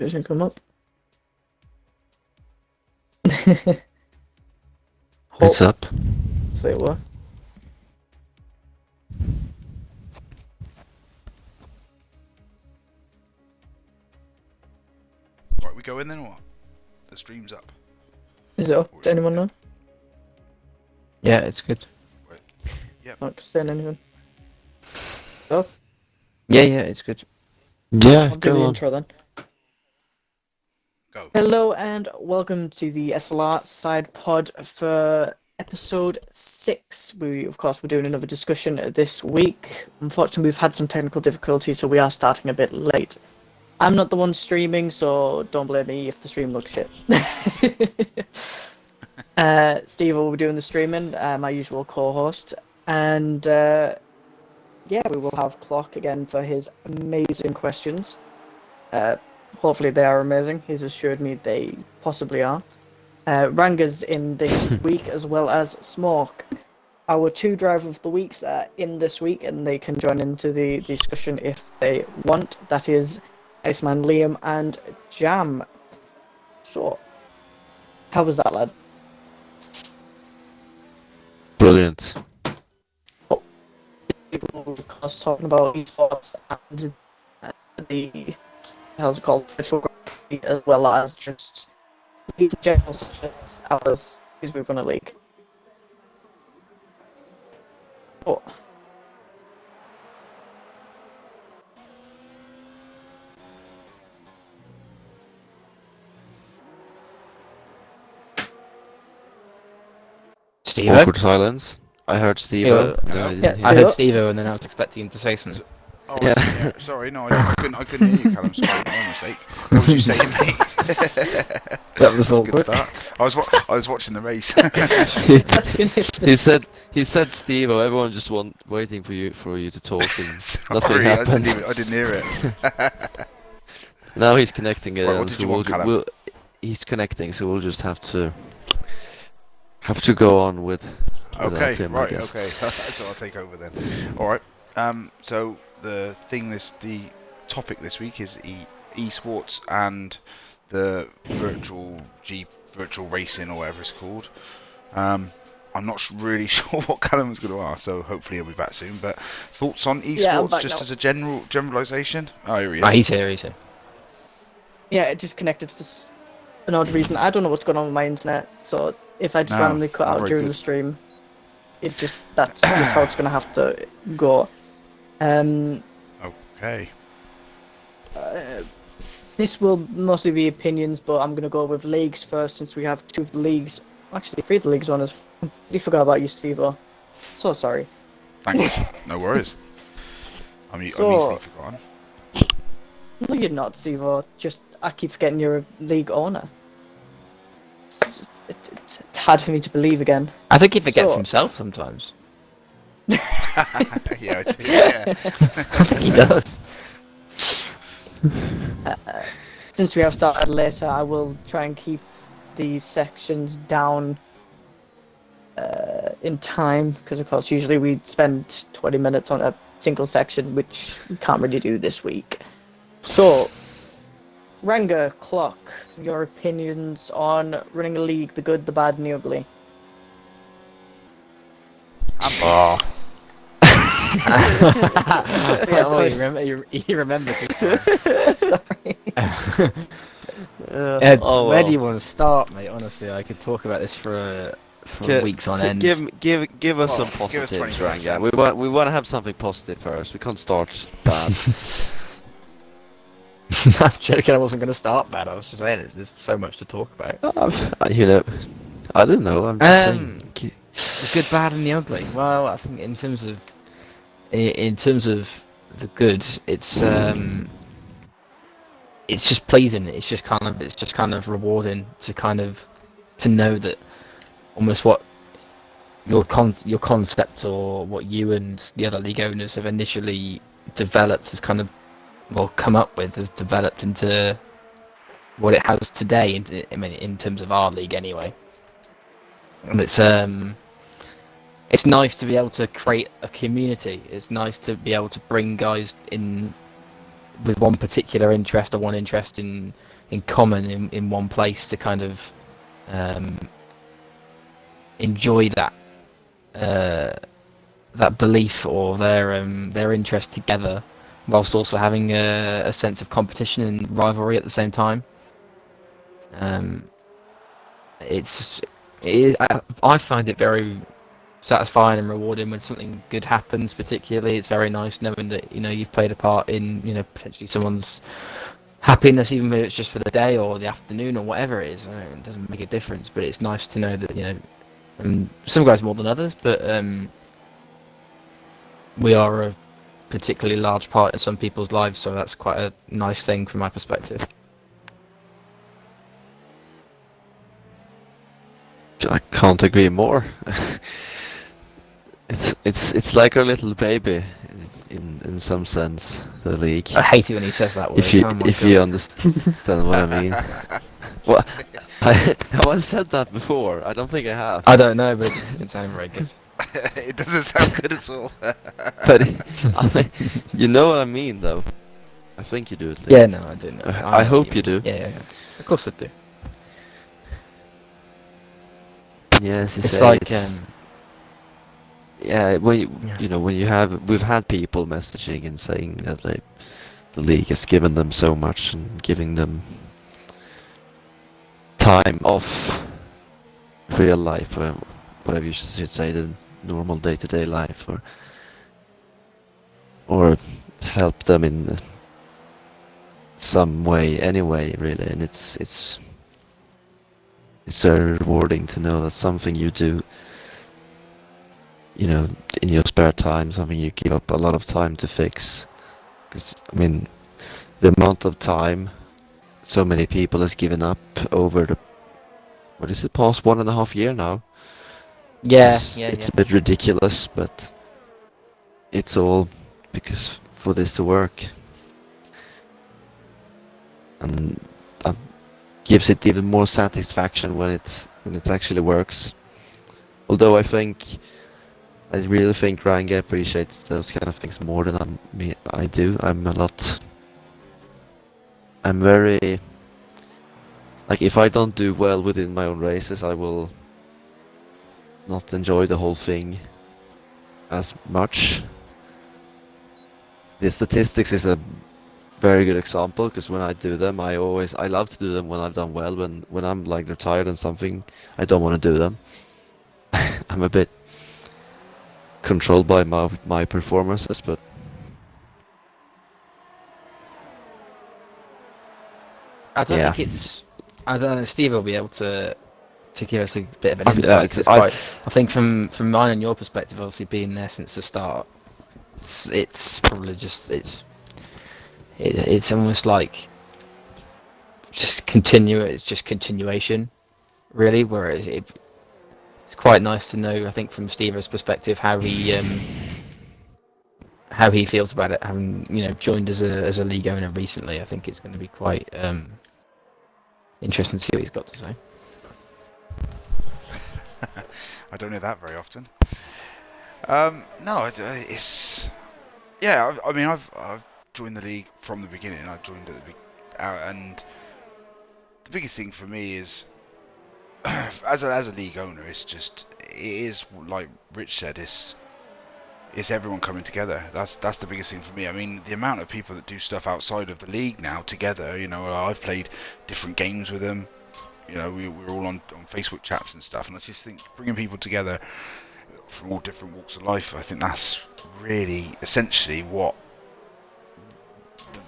Doesn't come up. It's up. Say what? Right, we go in then or what? The stream's up. Is it up? Does anyone know? Yeah, it's good. Yep. Not saying anything. Up? Yeah, it's good. I'll Yeah, do the go on. intro then. Go. Hello and welcome to the SLR SidePOD for episode 6. We're doing another discussion this week. Unfortunately, we've had some technical difficulties, so we are starting a bit late. I'm not the one streaming, so don't blame me if the stream looks shit. Steve will be doing the streaming, my usual co-host, and yeah, we will have Clock again for his amazing questions. Hopefully they are amazing. He's assured me they possibly are. Ranga's in this week, as well as Smoke. Our 2 driver of the weeks are in this week, and they can join into the discussion if they want. That is Iceman Liam and Jam. So, how was that, lad? Brilliant. People were talking about esports and the how's it called, virtual graphic, as well as just league general such as ours, because we've run a league. Oh. Steve-o? Awkward silence. I heard Steve-o. No, I didn't Yeah, hear I it. heard Steve-o and then I was expecting him to say something. Oh, Yeah. yeah. Sorry, no, I couldn't hear you, Callum. Sorry, my mistake. What was you saying, mate? That was Good awkward. start. I was watching the race. He said Steve-o. Everyone just waiting for you to talk, and nothing Sorry, happened. I didn't hear it. Now he's connecting Right, again, what did so you want, Callum? he's connecting, so we'll just have to go on with Okay, him, right, I guess. okay. So I'll take over then. All right. So the topic this week is esports and the virtual racing or whatever it's called. I'm not really sure what Callum was going to ask, so hopefully he'll be back soon. But thoughts on Yeah, I'm esports, back just now. as a generalization? Oh, here he is. Ah, he's here. Yeah, it just connected for an odd reason. I don't know what's going on with my internet, so if I just No, randomly cut not out very during good. the stream, that's just how it's going to have to go. Okay. This will mostly be opinions, but I'm going to go with leagues first, since we have 2 of the leagues, actually 3 of the leagues on us. Completely forgot about you, Steve-o. So sorry. Thanks. No worries. I'm So- easily forgotten. No, you're not, Steve-o. Just, I keep forgetting you're a league owner. It's hard for me to believe again. I think he forgets So- himself sometimes. Yeah, I do, yeah. I think he does. Since we have started later, I will try and keep these sections down in time, because of course usually we spend 20 minutes on a single section, which we can't really do this week. So, Ranga, Clock, your opinions on running a league, the good, the bad, and the ugly. Oh. Yeah, Oh, sorry. you remembered this time. Sorry. Ed, oh, where well. do you want to start, mate? Honestly, I could talk about this for weeks on end. Give us some Well, give us 20 positives, minutes, Ranga. We want to have something positive first. We can't start bad. I'm joking, I wasn't going to start bad. I was just saying there's so much to talk about. I don't know. I'm just saying. The good, bad, and the ugly. Well, I think in terms of the good, it's just pleasing. It's just kind of rewarding to know that almost what your concept, or what you and the other league owners have initially developed has come up with, has developed into what it has today. In terms of our league, anyway. And it's nice to be able to create a community. It's nice to be able to bring guys in with one particular interest, or one interest in in common in one place to kind of enjoy that that belief or their interest together, whilst also having a sense of competition and rivalry at the same time. I find it very satisfying and rewarding when something good happens. Particularly, it's very nice knowing that you've played a part in potentially someone's happiness, even if it's just for the day or the afternoon or whatever it is. It doesn't make a difference, but it's nice to know that some guys more than others, but we are a particularly large part in some people's lives, so that's quite a nice thing from my perspective. I can't agree more. It's like our little baby, in some sense, the league. I hate it when he says that word. If you Oh my if God. you understand what I mean. Well, have I said that before? I don't think I have. I don't know, but it just didn't sound very good. It doesn't sound good at all. But I mean, you know what I mean, though. I think you do at least. Yeah, no, I do know. I know hope what you do. Yeah. Of course I do. Yes, It's like yeah, when Yeah. we've had people messaging and saying that the league has given them so much and giving them time off real life, or whatever you should say, the normal day-to-day life, or help them in some way anyway, really. And it's very rewarding to know that something you do, in your spare time, something you give up a lot of time to fix. Because, I mean, the amount of time so many people has given up over the, what is it, past 1.5 year now? It's a bit ridiculous, but it's all because for this to work. And that gives it even more satisfaction when it actually works. Although I really think Ranga appreciates those kind of things more than I do. I'm very, like, if I don't do well within my own races, I will not enjoy the whole thing as much. The statistics is a very good example, because when I do them, I love to do them when I've done well. When I'm like retired and something, I don't want to do them. I'm a bit controlled by my performances, but I don't yeah. think it's. I don't know. Steve will be able to give us a bit of an I mean, insight. 'Cause I I think from mine and your perspective, obviously being there since the start, it's probably just it's almost like it's just continuation, really. Where it's quite nice to know. I think from Steve's perspective, how he feels about it, having joined as a league owner recently. I think it's going to be quite interesting to see what he's got to say. I don't hear that very often. No, it's yeah. I mean, I've joined the league from the beginning. I joined at the and the biggest thing for me is as a league owner, it is like Rich said, it's everyone coming together. That's the biggest thing for me. I mean, the amount of people that do stuff outside of the league now together. I've played different games with them. We're all on Facebook chats and stuff, and I just think bringing people together from all different walks of life, I think that's really essentially what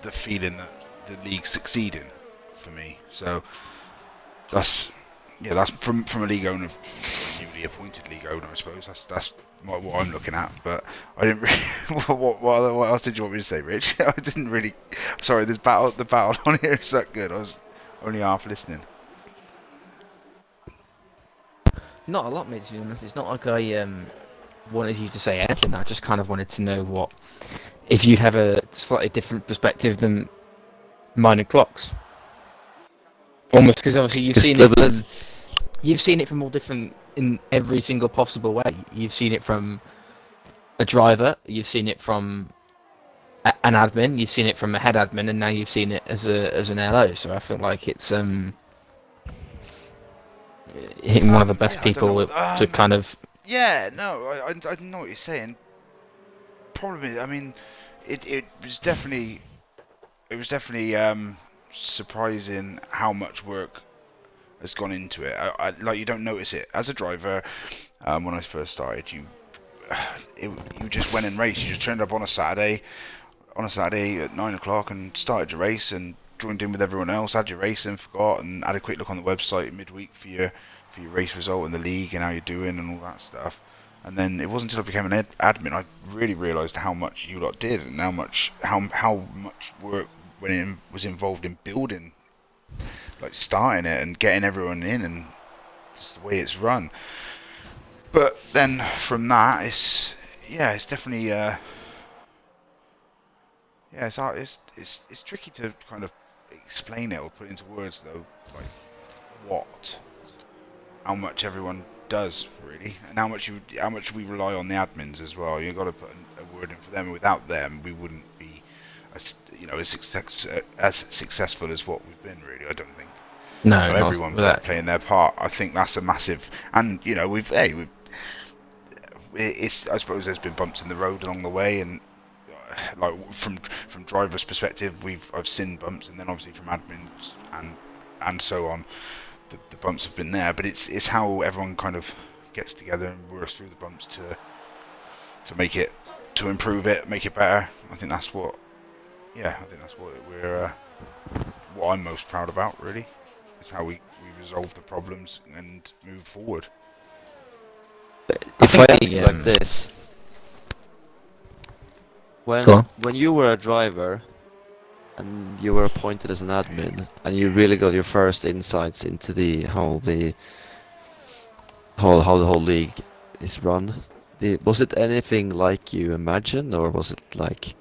the feeling that the league's succeeding for me. So that's from a league owner, newly appointed league owner, I suppose. That's what I'm looking at. But I didn't really. What else did you want me to say, Rich? I didn't really. Sorry, the battle on here is that good. I was only half listening. Not a lot, mate, to be honest. It's not like I wanted you to say anything. I just kind of wanted to know if you'd have a slightly different perspective than mine and Clock's. Almost, because obviously you've seen it from all different, in every single possible way. You've seen it from a driver. You've seen it from an admin, you've seen it from a head admin, and now you've seen it as an LO. So I feel like it's hitting one of the best yeah, I don't know people what- to kind of. Yeah, no, I know what you're saying. Problem is, I mean, it was definitely surprising how much work has gone into it. Like, you don't notice it as a driver. When I first started, you just went and raced. You just turned up on a Saturday at 9 o'clock and started your race and joined in with everyone else. Had your race and forgot, and had a quick look on the website midweek for your race result in the league and how you're doing and all that stuff. And then it wasn't until I became an admin I really realised how much you lot did and how much work was involved in building, like starting it and getting everyone in, and just the way it's run. But then from that, it's definitely it's hard. It's tricky to kind of explain it or put into words though, like how much everyone does really, and how much we rely on the admins as well. You've got to put a word in for them. Without them, we wouldn't be as successful as what we've been. Really, I don't think. No, So everyone playing their part. I think that's a massive, and it's, I suppose there's been bumps in the road along the way, and like from drivers' perspective, I've seen bumps, and then obviously from admins and so on, the bumps have been there. But it's how everyone kind of gets together and works through the bumps to make it, to improve it, make it better. I think that's what we're what I'm most proud about, really, is how we resolve the problems and move forward. If I ask you like this, Go on. when you were a driver and you were appointed as an admin and you really got your first insights into how the whole league is run, was it anything like you imagined, or was it like?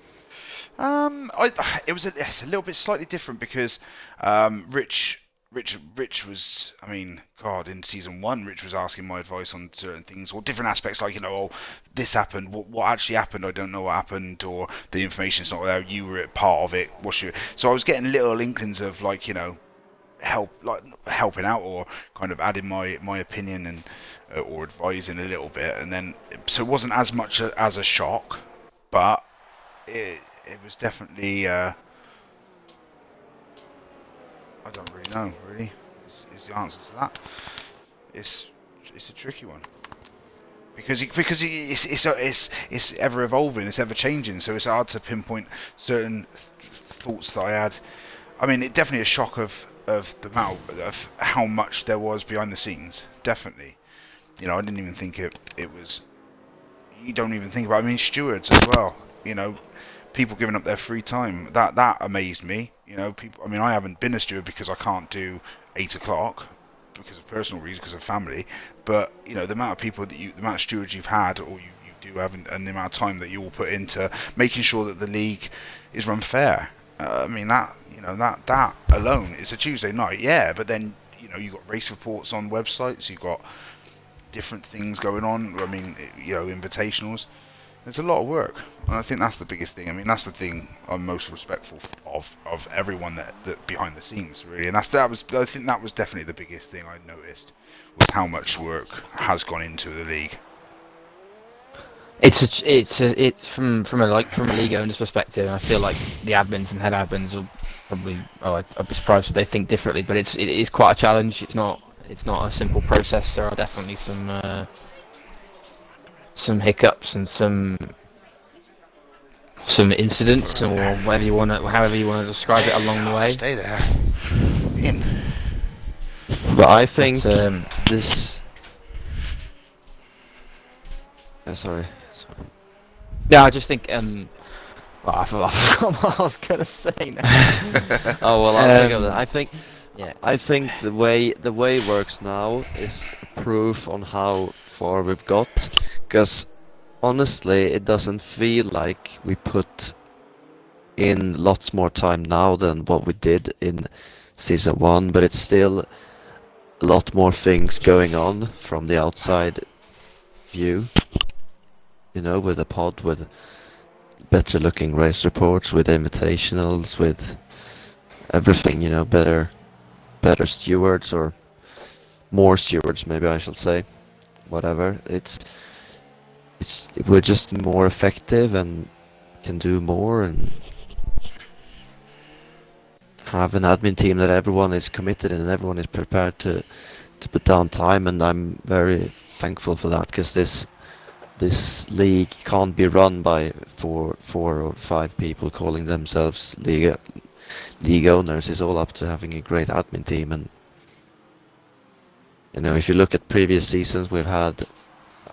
It's a little bit slightly different because Rich was, I mean, God, in season 1, Rich was asking my advice on certain things or different aspects, like, this happened, what actually happened, I don't know what happened, or the information's not there, you were part of it, so I was getting little inklings of, like, helping out or kind of adding my opinion and or advising a little bit, and then, so it wasn't as much as a shock, but it was definitely, I don't really know, really, is the answer to that. It's a tricky one. Because it's ever evolving, it's ever changing, so it's hard to pinpoint certain thoughts that I had. I mean, it definitely a shock of the amount of how much there was behind the scenes, definitely. I didn't even think it was, you don't even think about, I mean, stewards as well, people giving up their free time, that amazed me. People. I mean, I haven't been a steward because I can't do 8 o'clock because of personal reasons, because of family. But the amount of people the amount of stewards you've had, or you do have, and the amount of time that you will put into making sure that the league is run fair. I mean, that alone, it's a Tuesday night, yeah. But then you've got race reports on websites, you've got different things going on. I mean, invitationals. There's a lot of work, and I think that's the biggest thing. I mean, that's the thing I'm most respectful of everyone that behind the scenes, really. And I think that was definitely the biggest thing I noticed, was how much work has gone into the league. It's from a league owner's perspective. I feel like the admins and head admins will probably, I'd be surprised if they think differently. But it is quite a challenge. It's not a simple process. There are definitely some hiccups and some incidents, or however you want to describe it, along the way. Stay there. In. But I think But, this. Sorry. Yeah, I just think well, I forgot what I was gonna say now. Oh well, I'll think of that. Yeah. I think the way it works now is proof on how far we've got, because honestly, it doesn't feel like we put in lots more time now than what we did in season 1, but it's still a lot more things going on from the outside view, with the pod, with better looking race reports, with invitationals, with everything, better stewards, or more stewards, maybe I should say. Whatever. We're just more effective and can do more, and have an admin team that everyone is committed and everyone is prepared to put down time, and I'm very thankful for that, because this league can't be run by four or five people calling themselves league owners. It's all up to having a great admin team. And if you look at previous seasons, we've had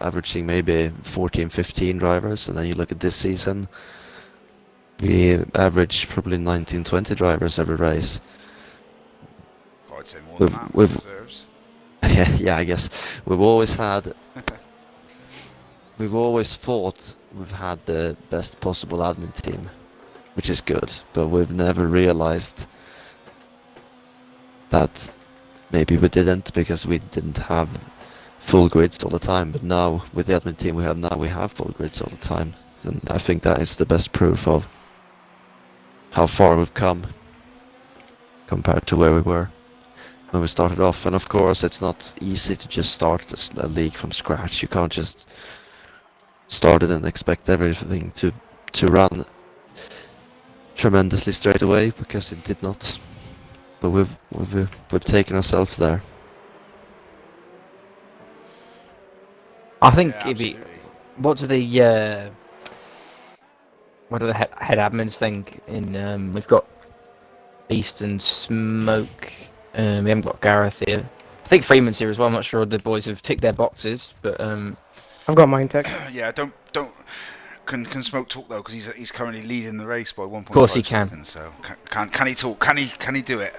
averaging maybe 14, 15 drivers, and then you look at this season, we average probably 19, 20 drivers every race. I'd say more than that. We've Reserves. yeah, I guess we've always thought we've had the best possible admin team, which is good, but we've never realized that maybe we didn't, because we didn't have full grids all the time. But now, with the admin team we have now, we have full grids all the time, and I think that is the best proof of how far we've come compared to where we were when we started off. And of course, it's not easy to just start a league from scratch. You can't just start it and expect everything to run tremendously straight away, because it did not. But we've taken ourselves there. I think Yeah, it'd be. absolutely. What do the head admins think? We've got Beast and Smoke. We haven't got Gareth here. I think Freeman's here as well. I'm not sure the boys have ticked their boxes, but I've got mine ticked. Yeah, don't. Can Smoke talk though? Because he's currently leading the race by 1.5 Of course he can. seconds. So can he talk? Can he do it?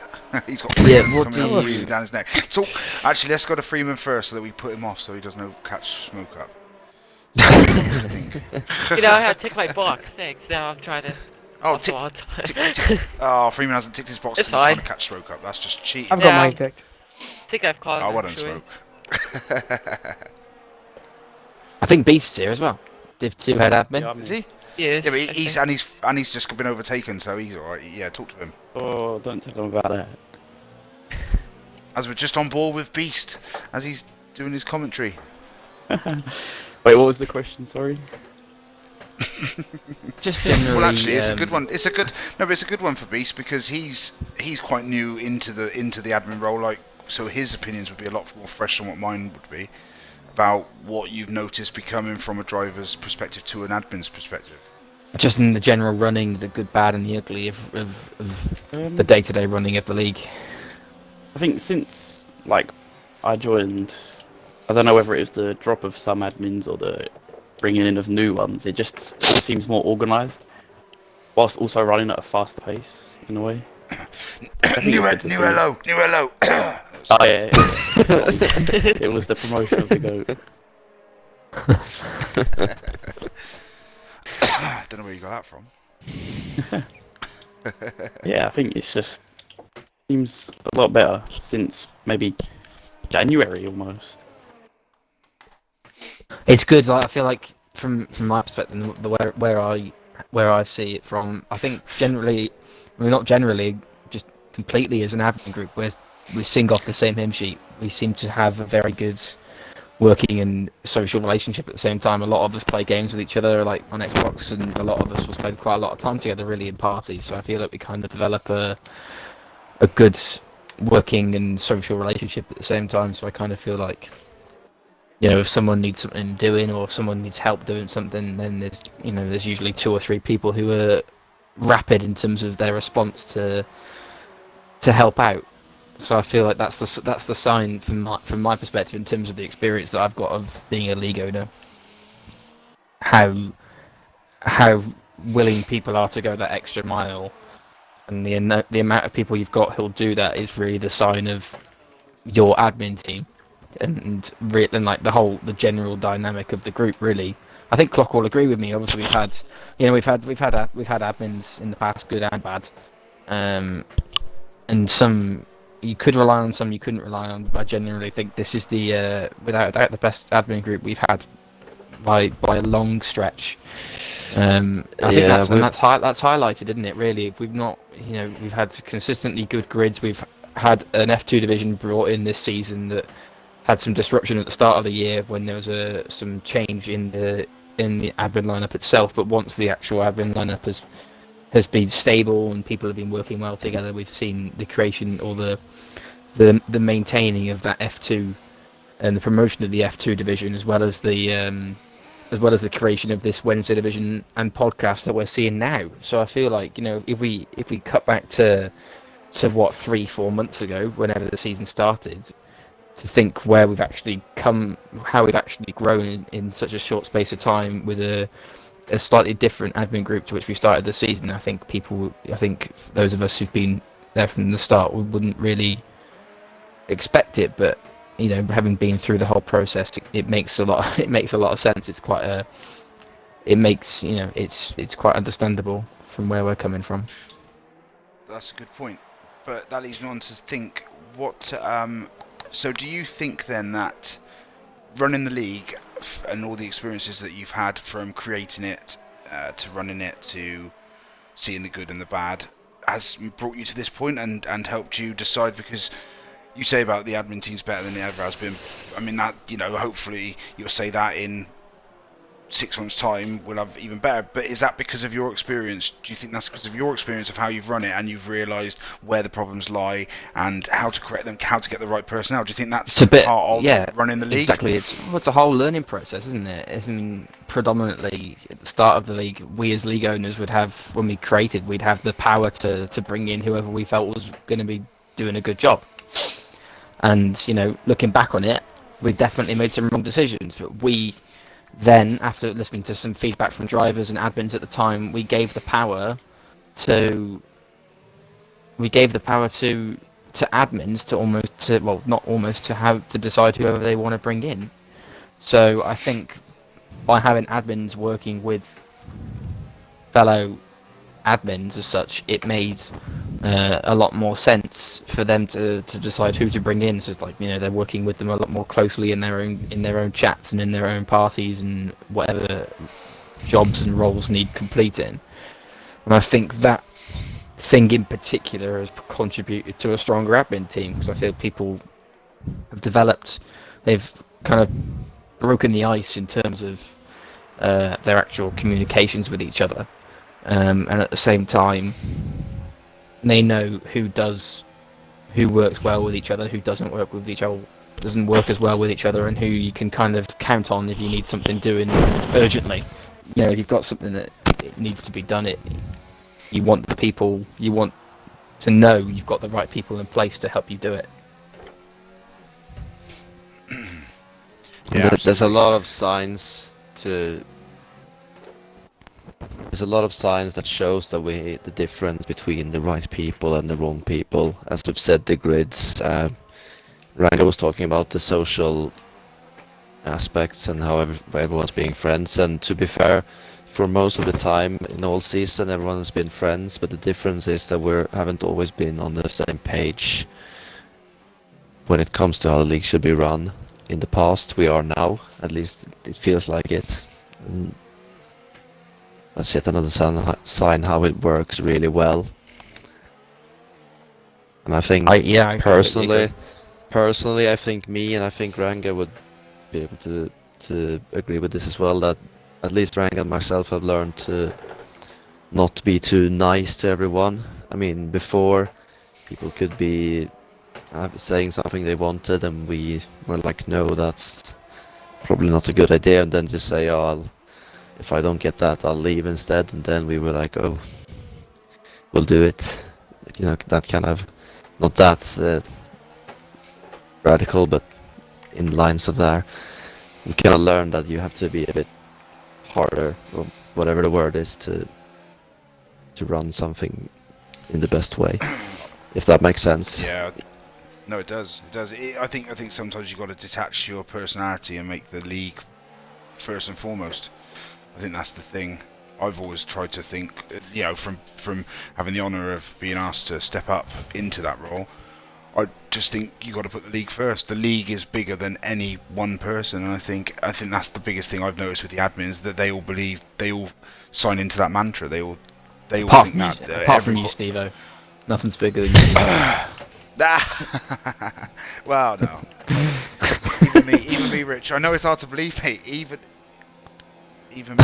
He's got Yeah, what coming do up, you- breathing down his neck. Talk. Actually, let's go to Freeman first, so that we put him off, so he doesn't catch Smoke up. So, what do you think? I had to tick my box. Thanks. Now I'm trying to. Oh, also on Freeman hasn't ticked his box It's because he's trying to fine. catch Smoke up. That's just cheating. I've got Yeah. mine ticked. I think I've called Oh, him, well done, actually. Smoke. I think Beast's here as well. Div 2 head admin. Yeah, Is he? Yes, Yeah, but I he's think. and he's just been overtaken, so he's alright. Yeah, talk to him. Oh, don't tell them about that. As we're just on board with Beast, as he's doing his commentary. Wait, what was the question? Sorry. Just generally. Well, actually, it's a good one. It's a good one for Beast, because he's quite new into the admin role. Like, so his opinions would be a lot more fresh than what mine would be about what you've noticed becoming from a driver's perspective to an admin's perspective. Just in the general running, the good, bad, and the ugly of the day-to-day running of the league. I think since I joined, I don't know whether it was the drop of some admins or the bringing in of new ones. It just seems more organised, whilst also running at a faster pace in a way. I think it's good to see. New hello. Oh yeah, it was the promotion of the goat. Don't know where you got that from. Yeah, I think it's just seems a lot better since maybe January almost. It's good. Like, I feel like from my perspective, where I see it from, I think generally, well, not generally, just completely as an admin group, where we sing off the same hymn sheet. We seem to have a very good working and social relationship at the same time. A lot of us play games with each other, like on Xbox, and a lot of us will spend quite a lot of time together, really, in parties. So I feel like we kind of develop a good working and social relationship at the same time. So I kind of feel like, if someone needs something doing or if someone needs help doing something, then there's usually 2 or 3 people who are rapid in terms of their response to help out. So I feel like that's the sign from my perspective in terms of the experience that I've got of being a league owner. How willing people are to go that extra mile, and the amount of people you've got who'll do that is really the sign of your admin team, and like the general dynamic of the group. Really, I think Clock will agree with me. Obviously, we've had admins in the past, good and bad, and some you could rely on, some you couldn't rely on. I genuinely think this is without a doubt, the best admin group we've had by a long stretch. I think Yeah, that's and that's that's highlighted, isn't it? Really, if we've not, we've had consistently good grids. We've had an F2 division brought in this season that had some disruption at the start of the year when there was some change in the admin lineup itself. But once the actual admin lineup has been stable and people have been working well together, we've seen the creation or the maintaining of that F2 and the promotion of the F2 division, as well as the creation of this Wednesday division and podcast that we're seeing now. So I feel like, if we cut back to what 3-4 months ago, whenever the season started, to think where we've actually come, how we've actually grown in such a short space of time with a slightly different admin group to which we started the season. I think those of us who've been there from the start, we wouldn't really expect it, but having been through the whole process, it makes a lot. It makes a lot of sense. It's quite it's quite understandable from where we're coming from. That's a good point. But that leads me on to think what. So do you think then that running the league and all the experiences that you've had from creating it to running it to seeing the good and the bad has brought you to this point and helped you decide? Because you say about the admin team's better than it ever has been. I mean, that, hopefully you'll say that in 6 months' time we'll have even better. But is that because of your experience? Do you think that's because of your experience of how you've run it and you've realised where the problems lie and how to correct them, how to get the right personnel? Do you think that's part of running the league? Exactly. It's a whole learning process, isn't it? Predominantly at the start of the league, we as league owners would have, when we created, we'd have the power to bring in whoever we felt was going to be doing a good job. And, looking back on it, we definitely made some wrong decisions. But we then, after listening to some feedback from drivers and admins at the time, we gave the power to admins to have to decide whoever they want to bring in. So I think by having admins working with fellow admins as such, it made a lot more sense for them to decide who to bring in. So it's like, they're working with them a lot more closely in their own chats and in their own parties and whatever jobs and roles need completing. And I think that thing in particular has contributed to a stronger admin team, because I feel people have developed, they've kind of broken the ice in terms of their actual communications with each other. And at the same time, they know who works well with each other, who doesn't work as well with each other, and who you can kind of count on if you need something doing urgently. If you've got something that it needs to be done, you want to know you've got the right people in place to help you do it. There's a lot of signs that shows that the difference between the right people and the wrong people. As we've said, the grids. Ranga was talking about the social aspects and how everyone's being friends. And to be fair, for most of the time in all season, everyone has been friends. But the difference is that we haven't always been on the same page when it comes to how the league should be run. In the past, we are now. At least it feels like it. And that's yet another sign how it works really well. And I think personally, I think me and I think Ranga would be able to agree with this as well, that at least Ranga and myself have learned to not be too nice to everyone. I mean, before, people could be saying something they wanted and we were like, no, that's probably not a good idea, and then just say, if I don't get that, I'll leave instead. And then we were like, oh, we'll do it. That kind of, not that radical, but in lines of there. You kind of learn that you have to be a bit harder, or whatever the word is, to run something in the best way, if that makes sense. Yeah. No, it does. It does. I think sometimes you've got to detach your personality and make the league first and foremost. I think that's the thing. I've always tried to think, from having the honour of being asked to step up into that role, I just think you got to put the league first. The league is bigger than any one person, and I think that's the biggest thing I've noticed with the admins, that they all sign into that mantra. They all Apart think from you, that. apart from you, Steve-O. Nothing's bigger than you. Well, no. even me, Rich. I know it's hard to believe, mate. Even me.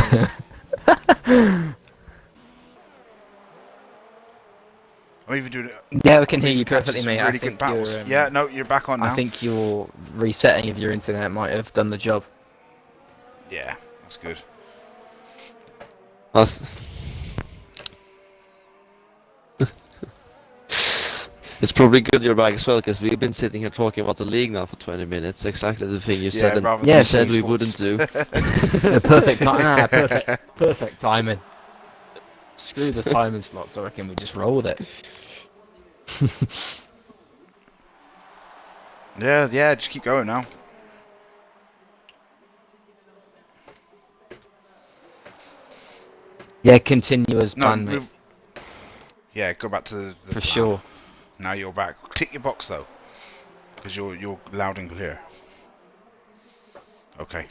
I'm even doing it. Yeah, we can hear even you perfectly, catching mate. some I really think good battles. you're. Yeah, no, you're back on now. I think your resetting of your internet might have done the job. Yeah, that's good. It's probably good you're back as well, because we've been sitting here talking about the league now for 20 minutes. Exactly the thing you said, and rather you than said we esports. wouldn't do. The perfect time. Perfect timing. Screw the timing slot, so I reckon we just roll with it. Yeah, just keep going now. Yeah, continue as planned, mate. Yeah, go back to the For plan. sure. Now you're back. Tick your box though, because you're loud and clear. Okay.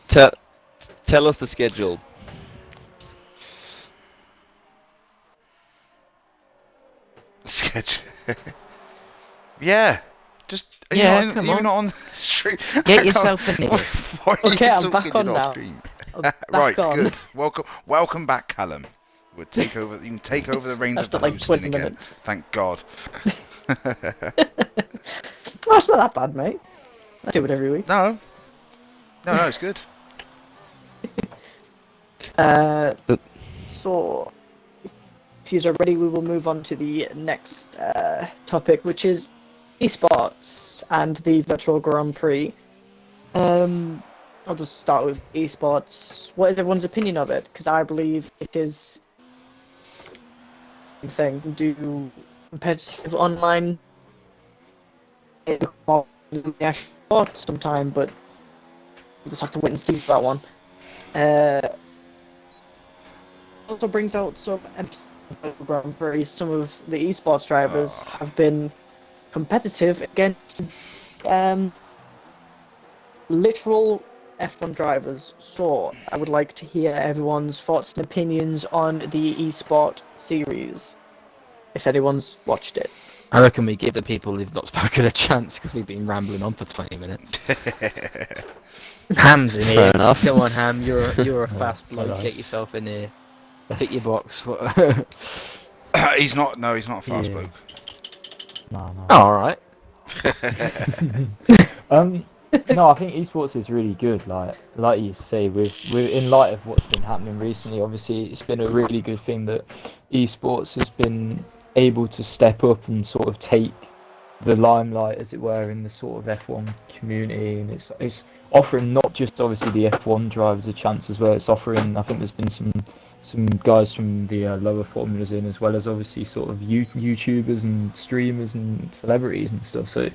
Tell us the schedule. Sketch. Yeah. Just are Yeah, you not, come you're on. not on the stream. Get yourself in here. Why are Okay, you I'm back talking on in now. our stream? I'm back Right, on. good. Welcome back, Callum. We'll take over. You can take over the reins of After the like hosting 20 again. minutes. Thank God. Oh, it's not that bad, mate. I do it every week. No, it's good. So, if you are ready, we will move on to the next topic, which is esports and the virtual Grand Prix. I'll just start with esports. What is everyone's opinion of it? Because I believe it is a thing. Do competitive online sport sometime, but we'll just have to wait and see for that one. Also brings out some emphasis on the Grand Prix. Some of the esports drivers have been competitive against literal F1 drivers. So I would like to hear everyone's thoughts and opinions on the esport series, if anyone's watched it. I reckon we give the people who've not spoken a chance, because we've been rambling on for 20 minutes. Ham's in here. Fair enough. Come on, Ham. You're a fast bloke. hello. Get yourself in here. Pick your box. He's not a fast Yeah. bloke. No. Oh, all right. No, I think esports is really good. Like you say, we're in light of what's been happening recently. Obviously, it's been a really good thing that esports has been able to step up and sort of take the limelight, as it were, in the sort of F1 community, and it's offering not just obviously the F1 drivers a chance as well. It's offering, I think there's been some guys from the lower formulas in, as well as obviously sort of YouTubers and streamers and celebrities and stuff. So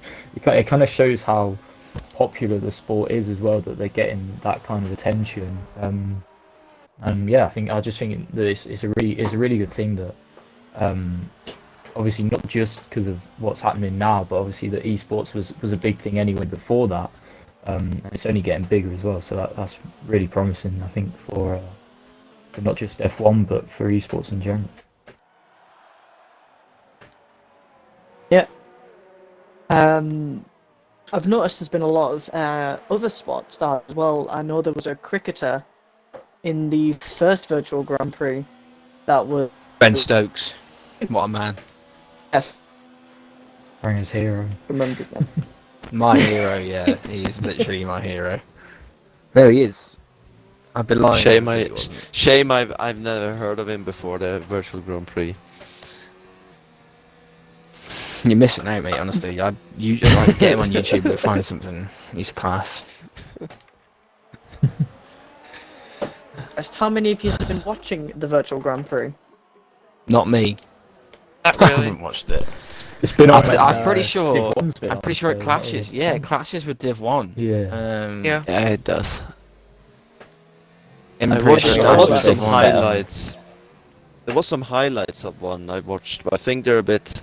it kind of shows how popular the sport is as well, that they're getting that kind of attention. And yeah, I just think that it's a really good thing that obviously not just because of what's happening now, but obviously that esports was a big thing anyway before that, and it's only getting bigger as well. So that's really promising, I think, for not just F1 but for esports in general. Yeah. I've noticed there's been a lot of other sports stars as well. I know there was a cricketer in the first virtual Grand Prix that was Ben Stokes. What a man. yes, Bring his hero. remember his name. My hero, yeah. He's literally my hero. There he is. I've been lying. Shame I've never heard of him before the virtual Grand Prix. You're missing out, mate, honestly. You like, get him on YouTube and find something. He's class. Just how many of you have been watching the virtual Grand Prix? Not me. Not I really. haven't watched it. It's been on. I'm pretty sure. Div 1's been I'm on, pretty sure it so, clashes. Yeah, it clashes with Div 1. Yeah. Yeah. Yeah, it does. In I the watched, pre-show, I watched watched some some better. highlights. There was some highlights of one I watched, but I think they're a bit.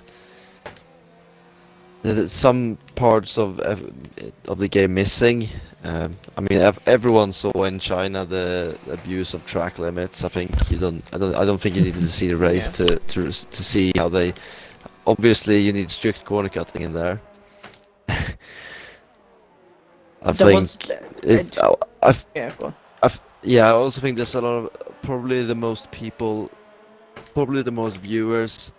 There's some parts of the game missing. I mean, everyone saw in China the abuse of track limits. I think you don't. I don't think you needed to see the race to see how they. Obviously, you need strict corner cutting in there. I There think was, it. yeah, go on. Yeah, I also think there's a lot of probably the most people, probably the most viewers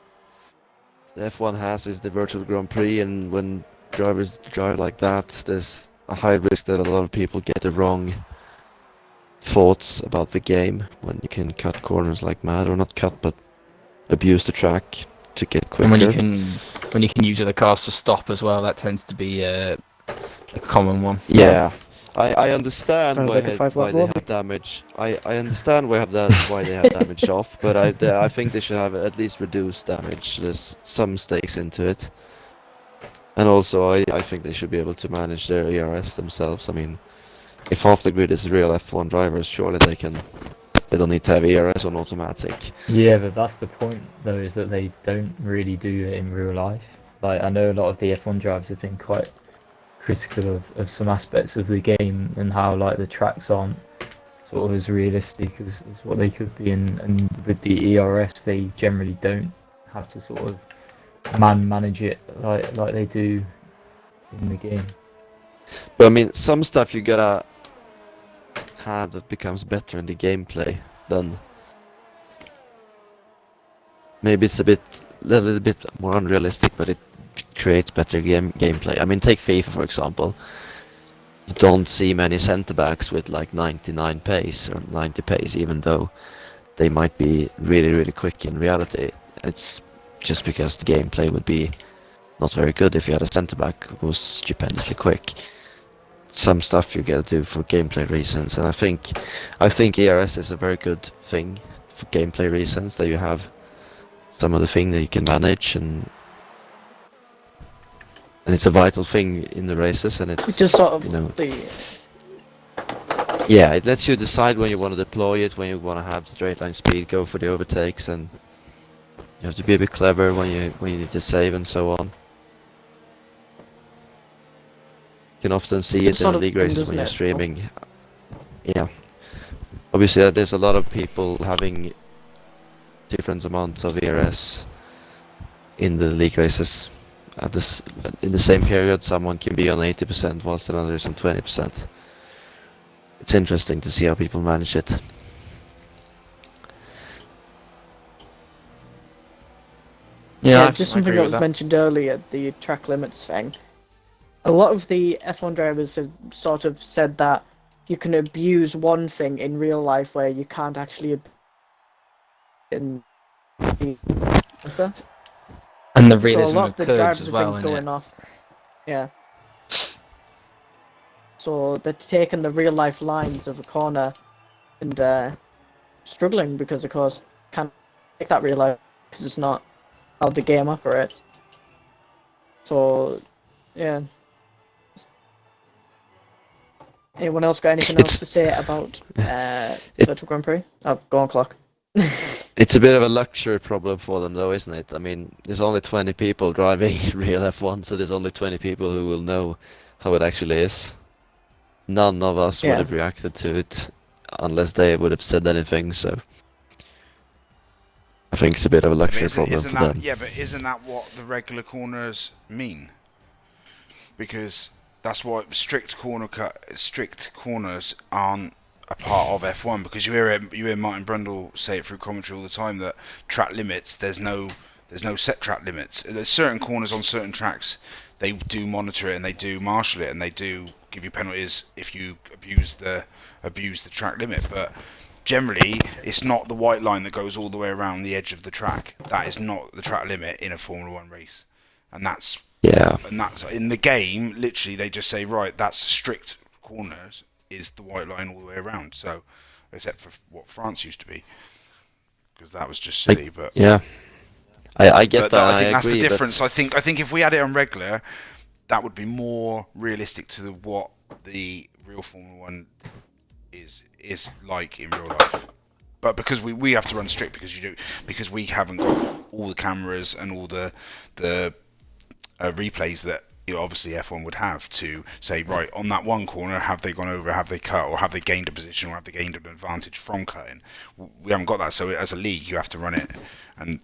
the F1 has is the virtual Grand Prix, and when drivers drive like that, there's a high risk that a lot of people get the wrong thoughts about the game when you can cut corners like mad, or not cut, but abuse the track to get And quicker. when you can use other cars to stop as well, that tends to be a common one. Yeah, I understand Sounds why, like a 5-lap they lobby. have damage. I understand why they have damage off, but I think they should have at least reduced damage. There's some stakes into it, and also I think they should be able to manage their ERS themselves. I mean, if half the grid is real F1 drivers, surely they can. They don't need to have ERS on automatic. Yeah, but that's the point though, is that they don't really do it in real life. Like, I know a lot of the F1 drivers have been quite critical of some aspects of the game and how like the tracks aren't sort of as realistic as what they could be, and with the ERS they generally don't have to sort of manage it like they do in the game. But I mean, some stuff you gotta have that becomes better in the gameplay. Then maybe it's a little bit more unrealistic, but it creates better gameplay. I mean, take FIFA for example. You don't see many centre backs with like 99 pace or 90 pace, even though they might be really quick in reality. It's just because the gameplay would be not very good if you had a centre back who was stupendously quick. Some stuff you gotta do for gameplay reasons, and I think ERS is a very good thing for gameplay reasons, that you have some of the thing that you can manage, and it's a vital thing in the races, and it's Just sort of you know, the yeah, it lets you decide when you want to deploy it, when you want to have straight line speed, go for the overtakes, and you have to be a bit clever when you need to save and so on. You can often see It's it in sort the of league fun, races doesn't when you're it? streaming. Yeah, obviously there's a lot of people having different amounts of ERS in the league races. In the same period, someone can be on 80% whilst another is on 20%. It's interesting to see how people manage it. yeah, I just I something agree that with was mentioned earlier, the track limits thing. A lot of the F1 drivers have sort of said that you can abuse one thing in real life where you can't actually in the And the so a realism lot of of the curves drivers as have well, been innit? going off. Yeah. So they're taking the real life lines of a corner and struggling because, of course, can't take that real life because it's not how the game operates. So, yeah. Anyone else got anything else to say about Virtual Grand Prix? Oh, go on, Clock. It's a bit of a luxury problem for them, though, isn't it? I mean, there's only 20 people driving real F1, so there's only 20 people who will know how it actually is. None of us would Yeah. have reacted to it unless they would have said anything, so I think it's a bit of a Yeah, but luxury problem for them. Yeah, but isn't that what the regular corners mean? Because that's what strict corners aren't a part of F1. Because you hear Martin Brundle say it through commentary all the time that track limits, there's no set track limits. There's certain corners on certain tracks, they do monitor it and they do marshal it and they do give you penalties if you abuse the track limit. But generally, it's not the white line that goes all the way around the edge of the track. That is not the track limit in a Formula One race, and that's in the game. Literally, they just say, right, that's strict corners is the white line all the way around. So, except for what France used to be, because that was just silly. But yeah, I get but that. I think that's agree, the difference. but I think if we had it on regular, that would be more realistic to what the real Formula One is like in real life. But because we have to run strict because we haven't got all the cameras and all the replays that obviously F1 would have to say, right, on that one corner, have they gone over, have they cut, or have they gained a position, or have they gained an advantage from cutting? We haven't got that, so as a league you have to run it. And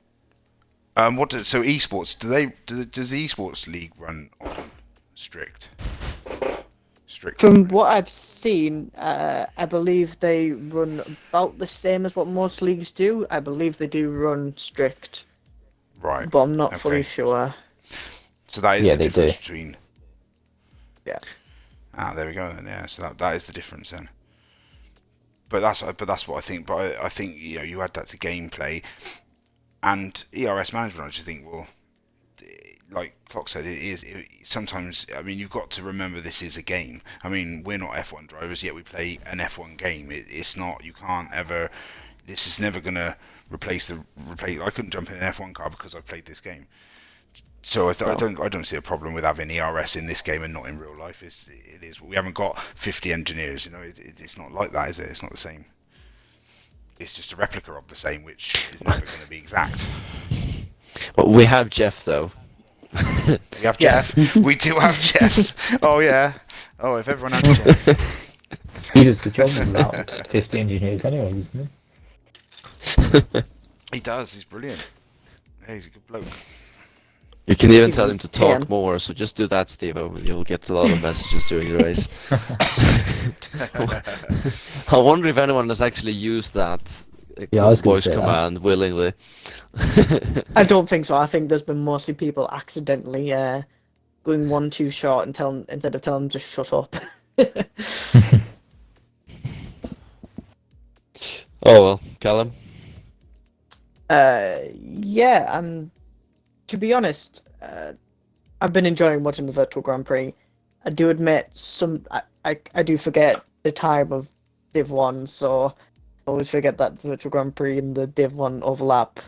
so esports, does the esports league run on strict? From what I've seen, I believe they run about the same as what most leagues do. I believe they do run strict. Right. But I'm not Okay. fully sure. So that is Yeah, the they difference do. between. Yeah. Ah, there we go then. Yeah, so that is the difference then. But that's what I think. But I think you add that to gameplay and ERS management. I just think, well, like Clock said, sometimes. I mean, you've got to remember this is a game. I mean, we're not F1 drivers yet. We play an F1 game. It's not. You can't ever. This is never gonna replace. I couldn't jump in an F1 car because I played this game. So I don't see a problem with having ERS in this game and not in real life. It is. We haven't got 50 engineers. It's not like that, is it? It's not the same. It's just a replica of the same, which is never going to be exact. Well, we have Jeff though. We have Jeff. We do have Jeff. Oh yeah. Oh, if everyone had Jeff. He does the job with about 50 engineers anyway, doesn't he? He does. He's brilliant. Yeah, he's a good bloke. You can even tell him to talk Can. more, so just do that, Steve-O, and you'll get a lot of messages during the race. I wonder if anyone has actually used that Yeah, I was gonna voice say that. command willingly. I don't think so. I think there's been mostly people accidentally going one too short and instead of telling them to shut up. Oh well, Callum. Yeah, to be honest, I've been enjoying watching the Virtual Grand Prix. I do admit I do forget the time of Div 1, so I always forget that the Virtual Grand Prix and the Div 1 overlap.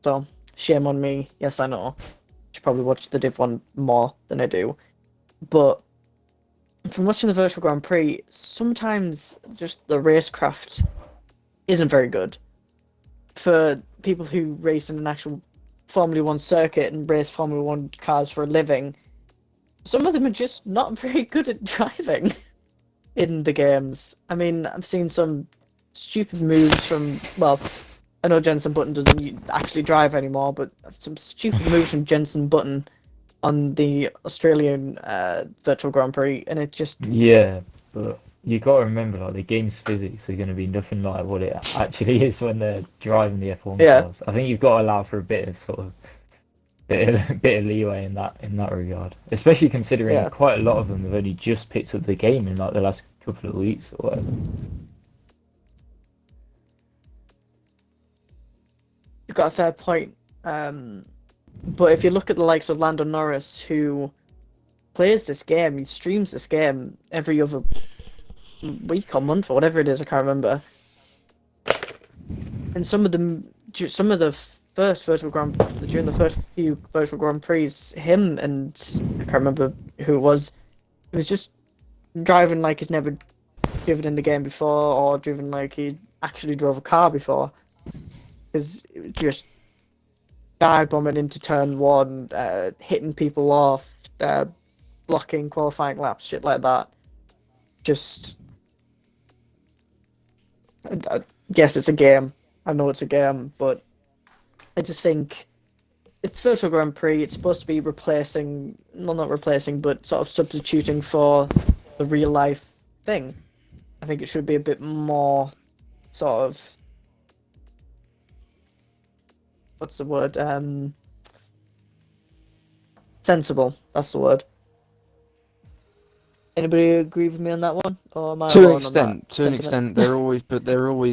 So, shame on me. Yes, I know. I should probably watch the Div 1 more than I do. But from watching the Virtual Grand Prix, sometimes just the racecraft isn't very good. For people who race in an actual Formula 1 circuit and race Formula 1 cars for a living, some of them are just not very good at driving in the games. I mean, I've seen some stupid moves from, well, I know Jensen Button doesn't actually drive anymore, but some stupid moves from Jensen Button on the Australian Virtual Grand Prix, and it just... Yeah, but you got to remember, like, the game's physics are going to be nothing like what it actually is when they're driving the F1 Yeah. cars. I think you've got to allow for a bit of sort of bit of leeway in that regard, especially considering quite a lot of them have only just picked up the game in like the last couple of weeks or whatever. You've got a fair point. But if you look at the likes of Lando Norris, who plays this game, he streams this game every other week or month or whatever it is, I can't remember. And some of the first Virtual Grand during the first few Virtual Grand Prix, him and I can't remember who it was just driving like he's never driven in the game before, or driven like he actually drove a car before. Because just dive bombing into turn one, hitting people off, blocking qualifying laps, shit like that. Just, I guess it's a game. I know it's a game, but I just think it's Virtual Grand Prix. It's supposed to be replacing, well, not replacing, but sort of substituting for the real life thing. I think it should be a bit more sort of, what's the word? Sensible. That's the word. Anybody agree with me on that one? Or am I To alone an on extent, that to an sentiment? extent,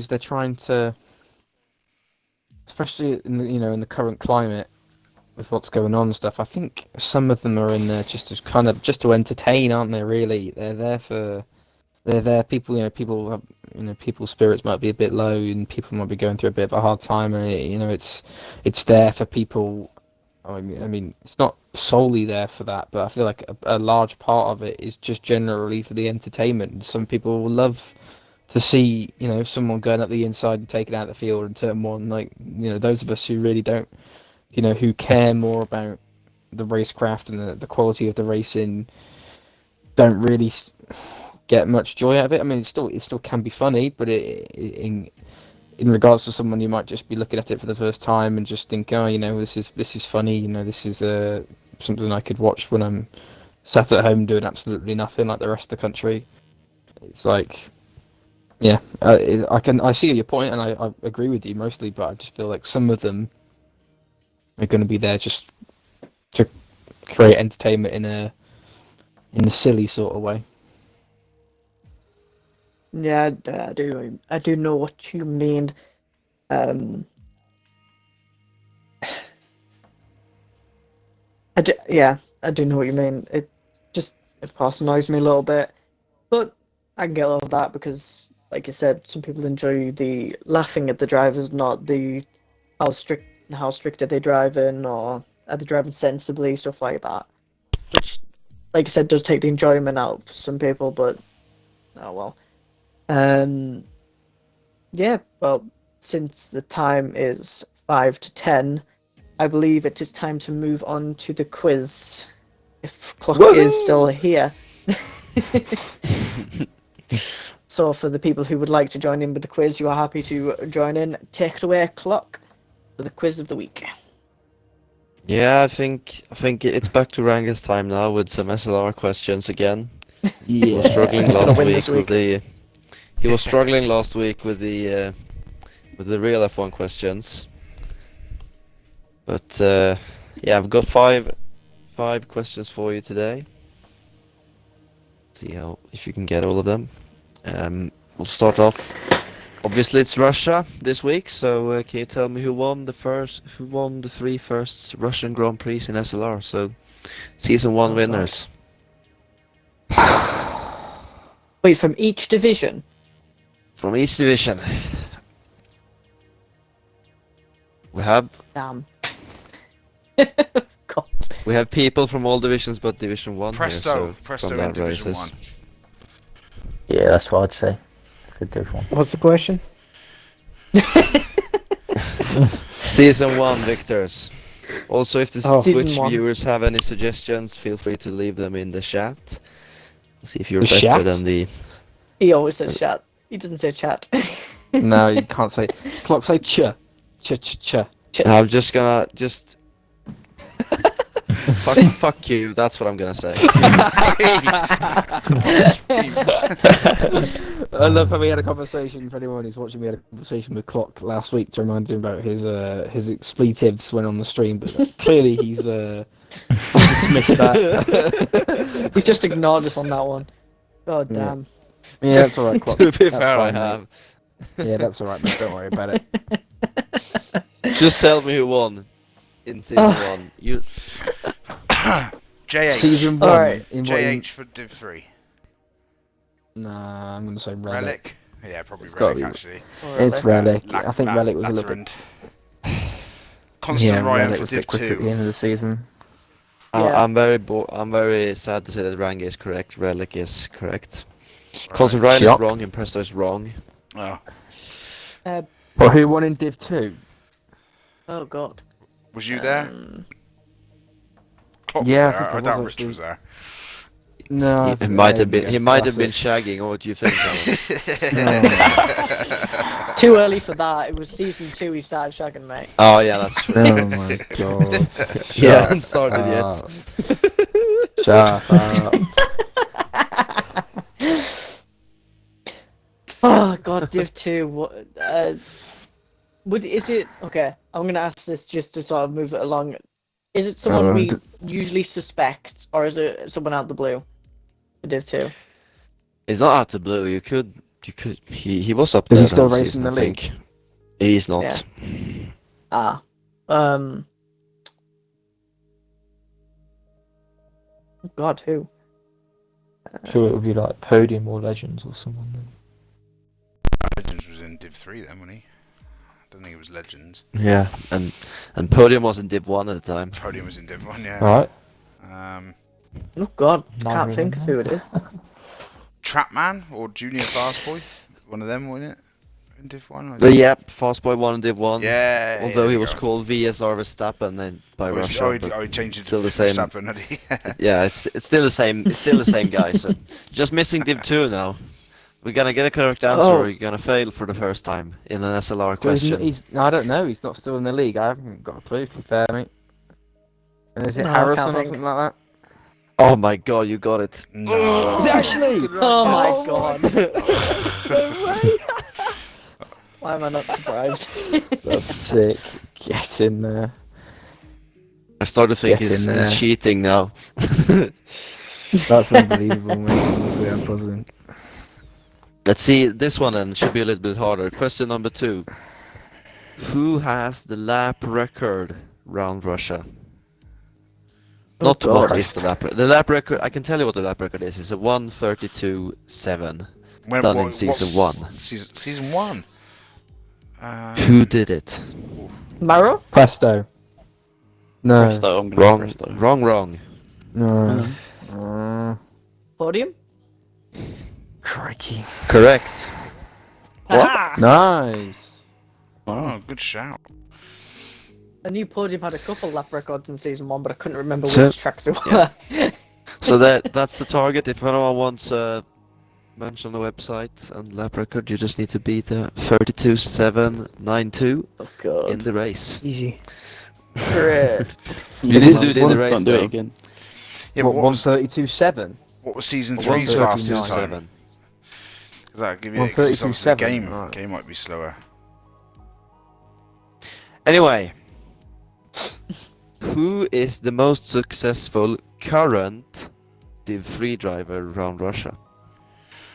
they're trying to, especially in the current climate with what's going on and stuff. I think some of them are in there just as kind of just to entertain, aren't they? Really, they're there. People have, people's spirits might be a bit low and people might be going through a bit of a hard time, and it's there for people. I mean, it's not solely there for that, but I feel like a large part of it is just generally for the entertainment. Some people love to see, someone going up the inside and taking out the field in turn one, like, those of us who really don't, who care more about the racecraft and the quality of the racing, don't really get much joy out of it. I mean, it still can be funny, but in regards to someone who might just be looking at it for the first time and just think, oh, this is funny, this is something I could watch when I'm sat at home doing absolutely nothing like the rest of the country. It's like, yeah, I see your point, and I agree with you mostly, but I just feel like some of them are going to be there just to create entertainment in a silly sort of way. Yeah, I do know what you mean. I do know what you mean. It just, of course, annoys me a little bit, but I can get over that because, like you said, some people enjoy the laughing at the drivers, not the how strict are they driving, or are they driving sensibly, stuff like that. Which, like I said, does take the enjoyment out of some people, but oh well. Yeah, well, since the time is 5 to 10, I believe it is time to move on to the quiz. If Clock is still here. So for the people who would like to join in with the quiz, you are happy to join in. Take it away, Clock, for the quiz of the week. Yeah, I think it's back to Ranga's time now with some SLR questions again. Yeah. He was struggling Gonna last win week this with the. He was struggling last week with the real F1 questions. But yeah, I've got five questions for you today. See if you can get all of them. We'll start off. Obviously, it's Russia this week, so can you tell me who won the 3 first Russian Grand Prix in SLR? So, season 1 winners. Wait, from each division? From each division. We have Damn. God. we have people from all divisions but Division 1 Presto, here, so Presto from in that Division races. 1. Yeah, that's what I'd say. For Div 1. What's the question? Season 1 victors. Also, if the Season Twitch 1. viewers have any suggestions, feel free to leave them in the chat. See if you're The better chat? than the... He always says chat. He doesn't say chat. No, you can't say. Clock, say ch. I'm just gonna fuck you. That's what I'm gonna say. I love how we had a conversation. For anyone who's watching, we had a conversation with Clock last week to remind him about his expletives when on the stream. But clearly, he's dismissed that. He's just ignored us on that one. God Yeah. damn. Yeah, that's all right, Clock. To be That's fair, I fine, mate. have. Yeah, that's all right, mate. Don't worry about it. Just tell me who won in season 1. You. JH. Season 1. Alright. JH for Div 3. Nah, I'm gonna say Relic. Relic? Yeah, probably It's gotta Relic be- actually. It's Relic. I think Relic was a little bit. Constant Ryan Relic for was a Div bit quick at the 2. end of the season. Yeah. I'm very sad to say that Ranga is correct. Relic is correct. Constant Ryan is Shock. wrong and Presto is wrong. Oh. Well, who won in Div 2? Oh god. Was you there? Clock was Yeah, I there. think I I doubt was, Rich actually. was there. No, I He think might I have been. didn't He get might have been classic. shagging. Or what do you think, Alan? Too early for that. It was season 2 he started shagging, mate. Oh yeah, that's true. Oh my god. He hasn't started yet. Shut up. Oh god, Div 2. What? Is it okay? I'm gonna ask this just to sort of move it along. Is it someone we usually suspect, or is it someone out the blue? For Div 2. It's not out the blue. You could. He was up Is there. he still last racing season, the I think. He's not. Yeah. God, who? Sure, it would be like Podium or Legends or someone. Then. Legends was in Div 3 then, wasn't he? I don't think it was Legends. Yeah, and Podium was in Div 1 at the time. Podium was in Div 1, yeah. Right. Oh God, Not can't really, think of no. who it is. Trapman or Junior Fast Boy? one of them, wasn't it? In Div 1? But yeah, Fastboy won in Div 1. Yeah. Although there he you was go. called VSR Verstappen then by Russia. But he changed it still to the same. Verstappen, had he? Yeah, it's still the same. It's still the same guy. So just missing Div 2 now. We're gonna get a correct answer, Oh. or you're gonna fail for the first time in an SLR So question. I don't know. He's not still in the league. I haven't got a clue. To be fair, mate. And is it No, I can't Harrison or think. something like that? Oh my god, you got it. No. Is it actually? Oh my god. Why am I not surprised? That's sick. Get in there. I start to think Get in he's there. cheating now. That's unbelievable, mate. Honestly, I'm buzzing. Let's see, this one then should be a little bit harder. Question number 2. Who has the lap record round Russia? Not God. what is the lap record. The lap record, I can tell you what the lap record is. It's a 1:32.7. Done in season 1. Season 1. Who did it? Maro? Presto. No. Presto, I'm gonna go Wrong, Presto. wrong. No. Podium? Crikey. Correct. Ah! Nice. Oh, good shout. I knew Podium had a couple lap records in season 1, but I couldn't remember So- which tracks they were. So that's the target. If anyone wants mention the website and lap record, you just need to beat 32.792 Oh god. in the race. Easy. Great. You Is need it to do it in the race Don't do though. it again. Yeah, What, but what was 132.7? season 3's 1:32.7. fastest time? 'Cause that'll give you 'cause obviously 1:32.7, the right. game might be slower. Anyway, who is the most successful current Div 3 driver around Russia?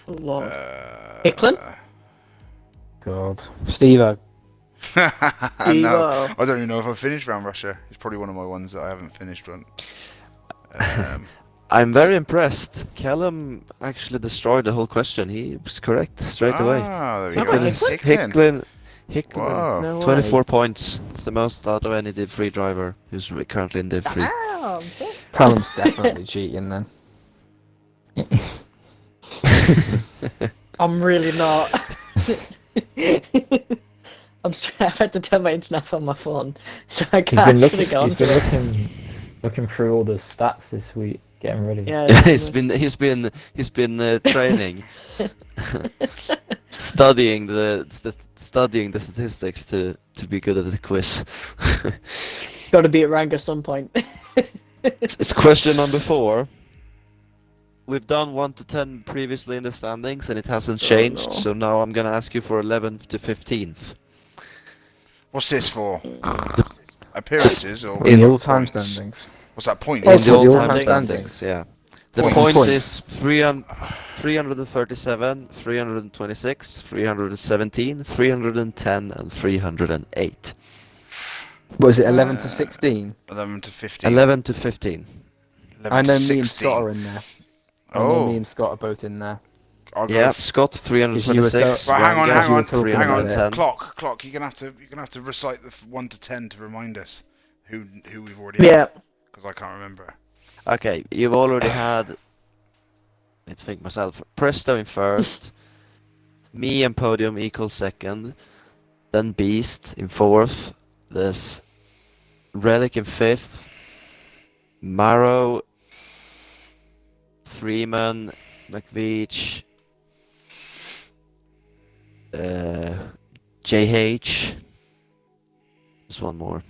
Oh lord. Hicklin? God. Steve-O. No, Evo. I don't even know if I finished round Russia. It's probably one of my ones that I haven't finished on. I'm very impressed. Callum actually destroyed the whole question. He was correct straight away. Ah, there we How go. about Hicklin. Hicklin. Wow. No way. 24 points. It's the most out of any Div 3 driver who's currently in Div 3. Damn, sick. Callum's definitely cheating then. I'm really not. I've had to turn my internet on my phone, so I He's can't been actually looking. go He's onto been it. looking through all the stats this week, getting ready. Yeah, he's been training, studying the statistics to be good at the quiz. got to be at rank at some point. It's question number 4. We've done 1 to 10 previously in the standings, and it hasn't changed. no. So now I'm gonna ask you for 11th to 15th. What's this for? Appearances or In the all-time points? standings. What's that point? Oh, In it's the the all-time all-time standings, standings. yeah. The Points. points Points. is 337, 326, 317, 310, and 308. What is it, 11 to 16? 11 to 15. 11 to 15. 11 I know to me and 16. Scott are in there. I know Oh, me and Scott are both in there. I'll go Yeah, with- Scott 326. Right, hang on, Ryan hang on, Gosling, hang on. 310. Clock. You're gonna have to recite the 1 to 10 to remind us who we've already Yeah. because I can't remember. Okay, you've already had. Let's think myself. Presto in first. Me and Podium equals second. Then Beast in fourth. There's Relic in fifth. Marrow. Freeman. McVeach. JH. There's one more.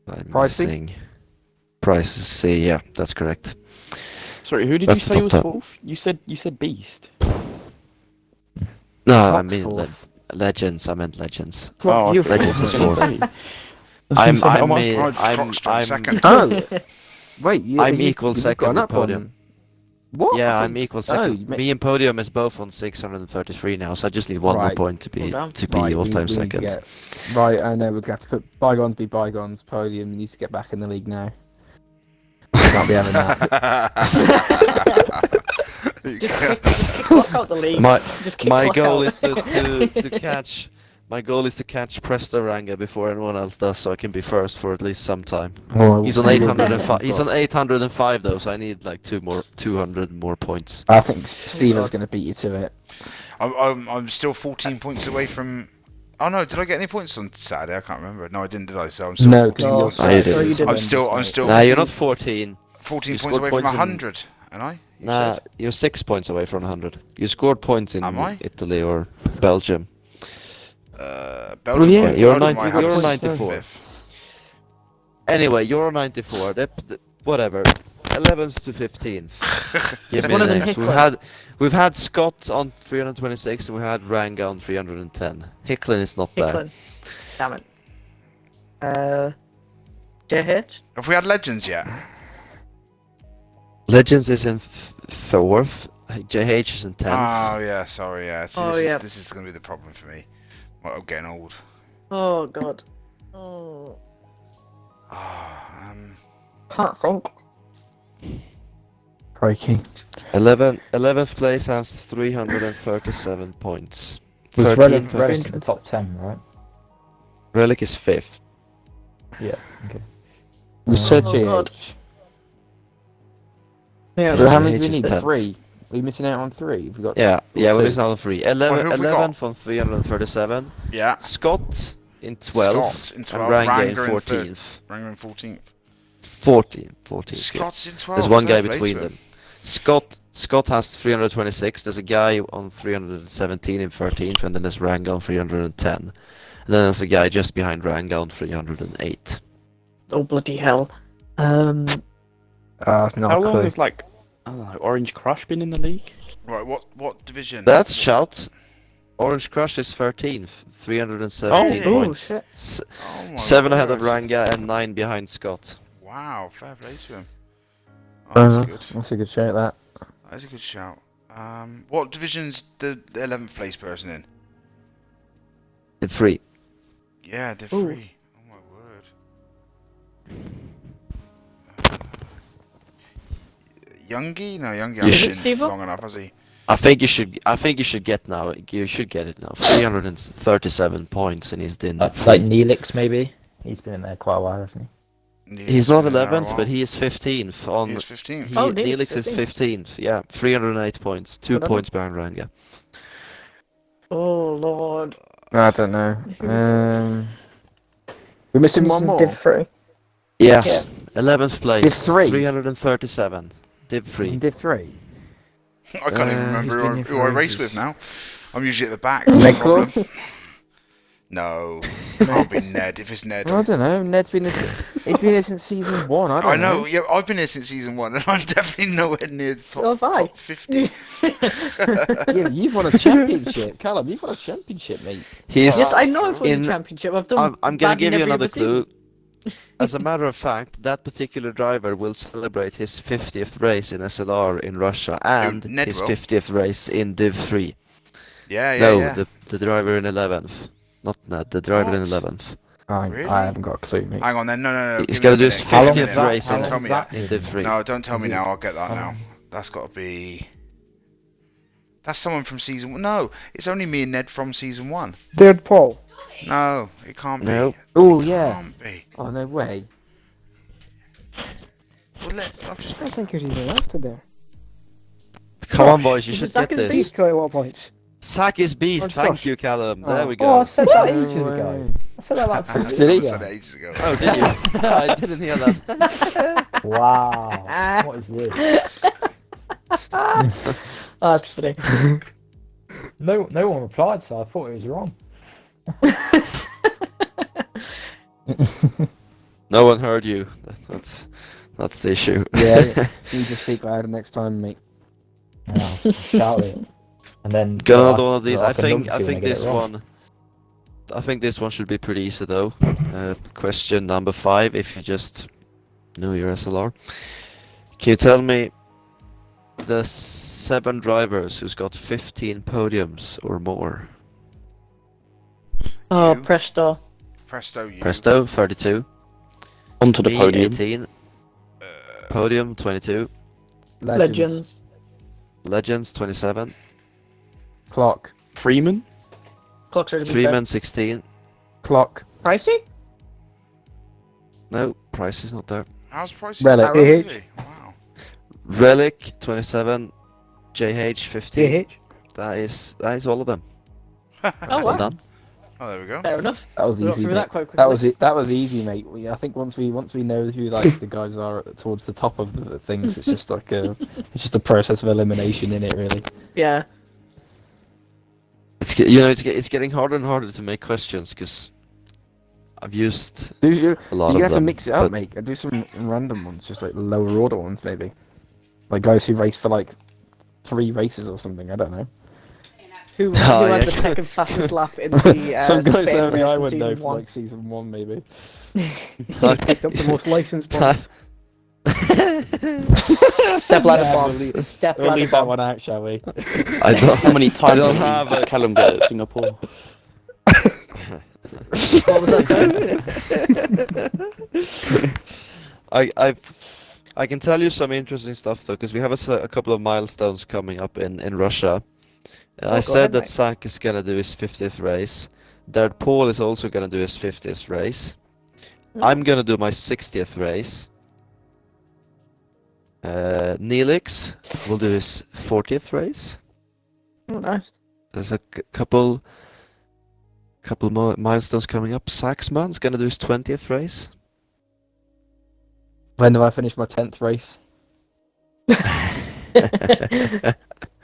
I'm Pricey? missing. Price C, yeah, that's correct. Sorry, who did That's you say the was top 4th? You said Beast. No, I Clock's mean fourth. Legends. I meant Legends. Oh, you okay. Legends is I was gonna fourth. say. I'm Oh, I'm Clock's dropped second. Oh! Wait, I'm equal second gone with up Podium. on... What? Yeah, I I'm think- equal Oh, second. Me and Podium is both on 633 now, so I just need one more Right. point to be Well done. Right, all-time we need to second. get... Right, I know, we're going to have to put bygones be bygones. Podium needs to get back in the league now. Can't be having that. Just block out the league. My Just kick my clock goal out. is to catch My goal is to catch Presto Ranga before anyone else does, so I can be first for at least some time. Oh, He's on I will- 805. He's on 805 though, so I need like 200 more points. I think Steve is God. going to beat you to it. I'm still 14 points away from. Oh no, did I get any points on Saturday? I can't remember. No, I didn't, did I? So I'm still. No, 14 because No, you're Oh, you did. no, you didn't. I'm still. Nah, you're not 14. 14 You points scored away from points in- 100, am I? You Nah, said? you're 6 points away from 100. You scored points in Am I? Italy or Belgium. Belgium. yeah, you're Belgium 90 I have you're is 94. fifth. Anyway, you're on 94. Whatever. 11th to 15th. Give It's me one of them names. Hicklin. We've had Scott on 326 and we had Ranga on 310. Hicklin is not there. Hicklin. Damn it. JH? Have we had legends yet? Legends is in 4th. JH is in 10th. Oh yeah, sorry, yeah. See, Oh, this yeah. this is gonna be the problem for me. Well, I'm getting old. Oh god. Oh. Ah, Can't think. Crikey. 11th place has 337 points. Was 13th Relic has- in the top 10, right? Relic is 5th. Yeah, okay. You said Oh, God. GH. Yeah. So how many do we GH is need? 10th. 3? Are you missing out on 3? Have we got? Yeah, we're two. missing out on 3. Well, 11, who have we got? 11th on 337. yeah. Scott in 12th. Scott in And 12th, Ranga in Ranga in 14th. Ranga in 14th. 14th. Yeah. Scott's in 12th. There's one guy fair play between to him. them. Scott has 326. There's a guy on 317 in 13th, and then there's Ranga on 310. And then there's a guy just behind Ranga on 308. Oh bloody hell. Not How a long clue. has like I don't know, Orange Crush been in the league? Right, what division? That's shout. Orange Crush is 13th, 317 Oh, points. shit. Oh my 7 ahead of word. Ranga and 9 behind Scott. Wow, fair play to him. Oh, that's good. That's a good shout, that. That's a good shout. What division's the 11th place person in? Div 3. Yeah, Div Ooh. 3. Oh my word. Youngie? No, Youngie You hasn't should- been Steve-o? long enough, has he? I think you should get now. You should get it now. 337 points and he's in Div 3. Like Neelix, maybe? He's been in there quite a while, hasn't He's not been there a 11th, while. but he is 15th on. He is 15th. Oh, Neelix Neelix is 15th. Yeah, 308 points, 2 Good on points behind Ranga. Oh lord. I don't know. We're missing He's one in more. Div 3. Yes, 11th place. Div 3? 337. Div He's in 3. Div 3. I can't even he's remember been here who for I race ages. with now. I'm usually at the back. Michael? No, can't be Ned. If it's Ned, I don't know. Ned's been this. He's been here since season 1. I don't I know. Yeah, I've been here since season 1, and I'm definitely nowhere near the top, So have I. top 50. Yeah, you've won a championship, Callum. You've won a championship, mate. He's. Yes, I know I've won In- the championship. I've done. I'm gonna badly give in you every another other season. clue. As a matter of fact, that particular driver will celebrate his 50th race in SLR in Russia and Ned his will. 50th race in Div 3. Yeah, No, yeah. the driver in 11th. Not Ned, the driver in What? 11th. Really? I haven't got a clue, mate. Hang on then. No. He's give me gonna a do his minute. How long 50th is that? race How in long Tell me is that that. been? Div 3. No, don't tell me Is it- now. I'll get that how now. long? That's got to be. That's someone from season 1. No, it's only me and Ned from season 1. Third pole. No, it can't be. No. Oh, It yeah. can't be. Oh, no way. Well, I've just. I think you're even after there. Come on, boys, you Is should it Zach get is this. beast? Sky what points? Sack is beast, Orange thank Crush. you, Callum. Oh. There we Oh, I go. said that No ages ago. way. I said that like 2 years Did he? ago. said it ages ago. Oh, did you? I didn't hear that. Wow. What is this? Oh, that's funny. No one replied, so I thought it was wrong. No one heard you. That's the issue. Yeah, you need to speak louder next time, mate. Yeah, shout it. And then Got well, another one of these. I can think dunk you when I get this it wrong. one. I think this one should be pretty easy though. Question number 5. If you just knew your SLR, can you tell me the 7 drivers who's got 15 podiums or more? Oh, You. Presto. Presto, you. Presto 32. Onto the Me, podium. 18. Podium 22. Legends. Legends 27. Clock. Freeman. Clock's already been 3 said. men 16. Clock. Pricey? No, price is not there. How's price? Relic. Really? Wow. Relic 27. JH 15. JH. That is all of them. Oh, Well wow. done. Oh, there we go. Fair enough. That was We got easy. through Mate. that quite quickly. That was it. That was easy, mate. I think once we know who like the guys are towards the top of the things, it's just like it's just a process of elimination in it, really. Yeah. It's getting harder and harder to make questions because I've used You a lot of have to them. mix it up, but- mate. And do some random ones, just like lower order ones, maybe. Like guys who race for like 3 races or something. I don't know. Who Oh, had yeah. the second fastest lap in the Some guys Spain that only race I in would know season for 1? like season 1, maybe. Picked up the most license points. Step ladder Yeah, bomb. we'll Step We'll ladder leave that bomb. one out, shall we? I don't. How many time don't penalties have did Callum get at Singapore? What was that, sorry? I can tell you some interesting stuff though, because we have a couple of milestones coming up in Russia. Oh, I go said ahead, that mate. Zach is gonna do his 50th race. That Paul is also gonna do his 50th race. I'm gonna do my 60th race. Neelix will do his 40th race. Oh, nice. There's a couple more milestones coming up. Saxman's gonna do his 20th race. When do I finish my 10th race?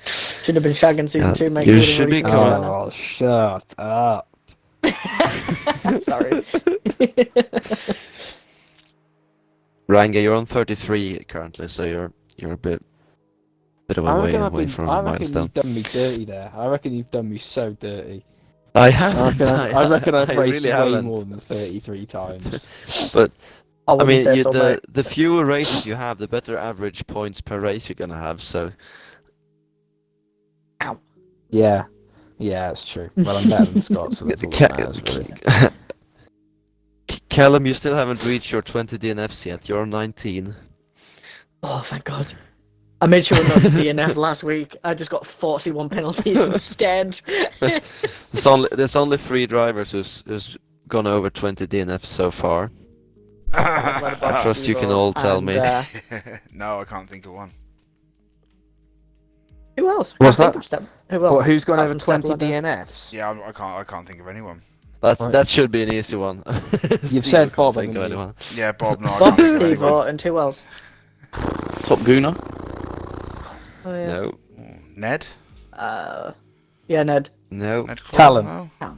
Should have been shagging season 2, mate. you would've should be reached it by Oh, shut up. now. Sorry. Ranga, you're on 33 currently, so you're a bit of a way away from I a reckon milestone. you've done me dirty there. I reckon you've done me so dirty. I I haven't. I reckon I've I raced really way haven't. more than 33 times. But I I wouldn't mean, say so, mate. the fewer races you have, the better average points per race you're gonna have. So Yeah. Yeah, that's true. Well, I'm better than Scott, so that's all that matters, really. Callum, you still haven't reached your 20 DNFs yet. You're on 19. Oh, thank God. I made sure not to DNF last week. I just got 41 penalties instead. There's only 3 drivers who's gone over 20 DNFs so far. I trust you can all tell me. No, I can't think of one. Who else? What's Can't that? think of Who else? What, who's gone Apart over from Step 20 Ladder? DNFs? Yeah, I can't think of anyone. That should be an easy one. You've Steve said can't Bob, think of haven't you? anyone. Yeah, Bob. No, I Bob, can't think of Steve, anyone. and who else? Top Gooner? Oh, yeah. No, Ned. Yeah, Ned. no, Ned Clark? Callum. No.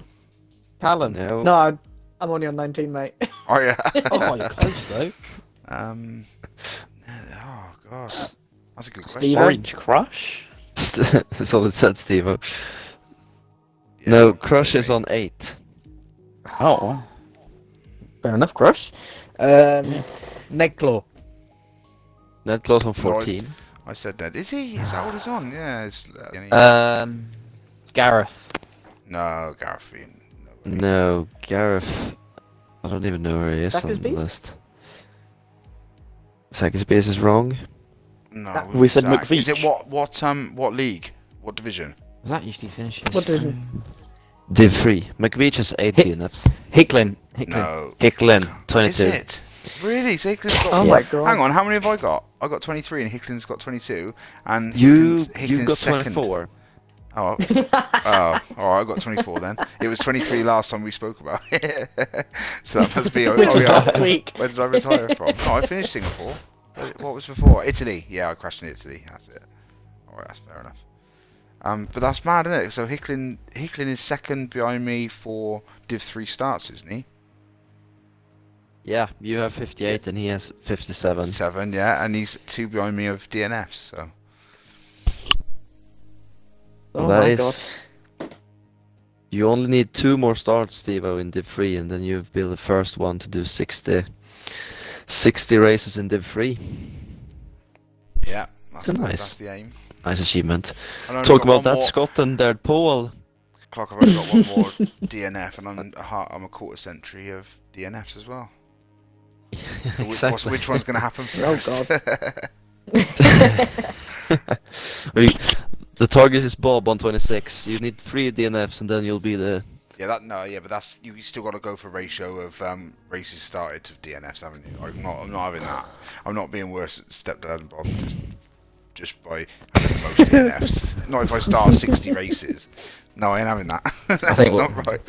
Callum. no. No, I'm only on 19, mate. Oh yeah. Oh, you're close, though. Oh god, that's a good question. Steve? Orange Crush? That's all it said, Steve. Yeah, No, I'd Crush say is on 8. Oh. Fair enough, Crush. Negclaw. Ned Claus on 14. I said Ned. Is he? Is that what he's on? Yeah. It's, Gareth. no, Gareth. No. No, Gareth. I don't even know where he is Sackers on the Beast? list. Sackers Beast is wrong. No. That- We said Zach. Is it McVeach. what league? What division? That usually finishes. What division? Div 3. McVeach has 8 Hit- DNFs. Hicklin. No. Hicklin, Is 22. it? Really? So Hicklin's got. Oh Yeah. my God. Hang on. How many have I got? I got 23, and Hicklin's got 22, and You Hicklin's got second. 24. Oh, oh, I got 24 then. It was 23 last time we spoke about it. So that must be. Which was yeah. last week. Where did I retire from? No, I finished Singapore. What was before? Italy. Yeah, I crashed in Italy. That's it. Alright, that's fair enough. But that's mad, isn't it? So Hicklin is second behind me for Div 3 starts, isn't he? Yeah, you have 58 and he has 57. 7, yeah, and he's 2 behind me of DNFs. So Oh That my is- God. You only need 2 more starts, Steve-O, in Div 3, and then you've been the first one to do 60 races in Div 3. yeah, that's Nice. the aim. Nice achievement. And I've Talk only got about that, one more- Scott and there, Paul. Clark, I've only got one more DNF, and I'm a quarter century of DNFs as well. So Exactly. which one's going to happen Oh, first? The target is Bob on 26. You need 3 DNFs and then you'll be the Yeah, but that's you still got to go for a ratio of races started to DNFs, haven't you? I'm not having that. I'm not being worse at stepdad and Bob just by having the most DNFs. Not if I start 60 races. No, I ain't having that. That's not right.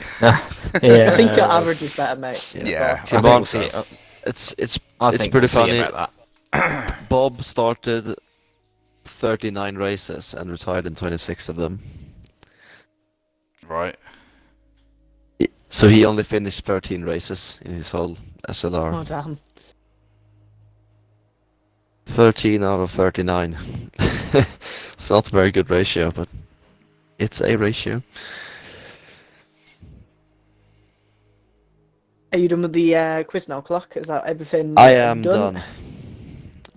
Yeah, I think your average is better, mate. Yeah, I think we'll see it. It's Think pretty we'll see funny. about that. Bob started 39 races and retired in 26 of them. Right. So he only finished 13 races in his whole SLR. Oh damn. 13 out of 39. It's not a very good ratio, but it's a ratio. Are you done with the quiz now, Clock? Is that everything? I am done.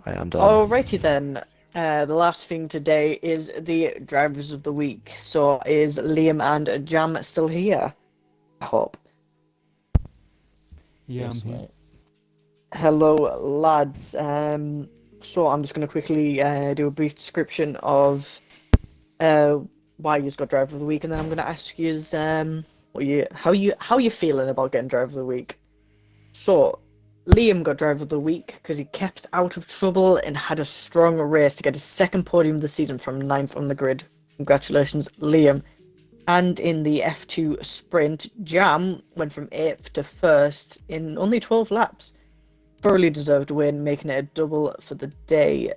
Alrighty then. The last thing today is the drivers of the week. So is Liam and Jam still here? I hope. Yeah, I'm here. Hello, lads. So I'm just going to quickly do a brief description of why you got driver of the week, and then I'm going to ask you how you feeling about getting driver of the week. So Liam got driver of the week because he kept out of trouble and had a strong race to get his second podium of the season from 9th on the grid. Congratulations, Liam. And in the F2 sprint, Jam went from 8th to 1st in only 12 laps. Thoroughly deserved win, making it a double for the day.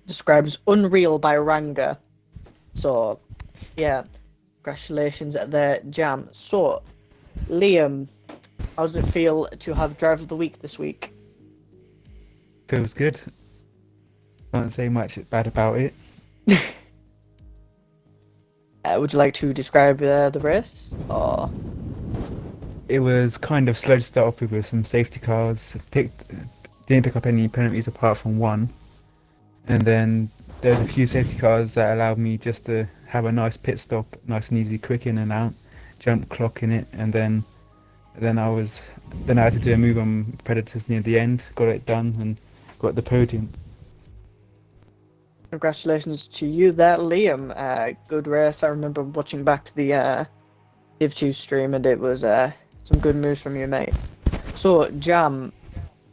Described as unreal by Ranga. So, yeah, congratulations there, Jam. So, Liam, how does it feel to have driver of the week this week? Feels good. Can't say much bad about it. Would you like to describe the race? Or... It was kind of slow to start off with some safety cars. Didn't pick up any penalties apart from one. And then there's a few safety cars that allowed me just to have a nice pit stop, nice and easy, quick in and out, jump clock in it, and then I had to do a move on Predators near the end, got it done, and got the podium. Congratulations to you there, Liam. Good race. I remember watching back to the Div 2 stream, and it was some good moves from you, mate. So, Jam,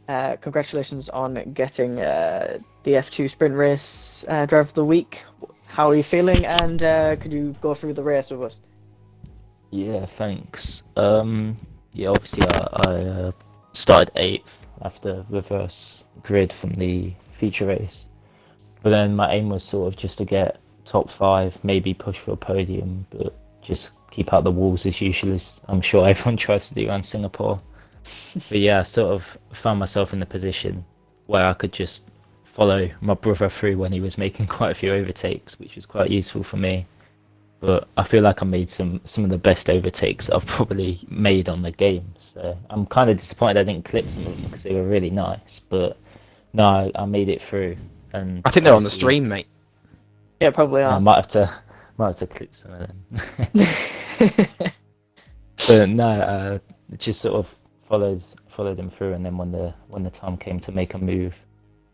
congratulations on getting the F2 sprint race driver of the week. How are you feeling? And could you go through the race with us? Yeah, thanks. Obviously I started 8th after reverse grid from the feature race. But then my aim was sort of just to get top 5, maybe push for a podium, but just keep out the walls as usual, as I'm sure everyone tries to do around Singapore. But yeah, I sort of found myself in the position where I could just follow my brother through when he was making quite a few overtakes, which was quite useful for me. But I feel like I made some of the best overtakes I've probably made on the game. So I'm kind of disappointed I didn't clip some of them because they were really nice. But no, I made it through. And I think they're on the stream, mate. Yeah, probably are. I might have to clip some of them. But no, just sort of followed him through, and then when the time came to make a move,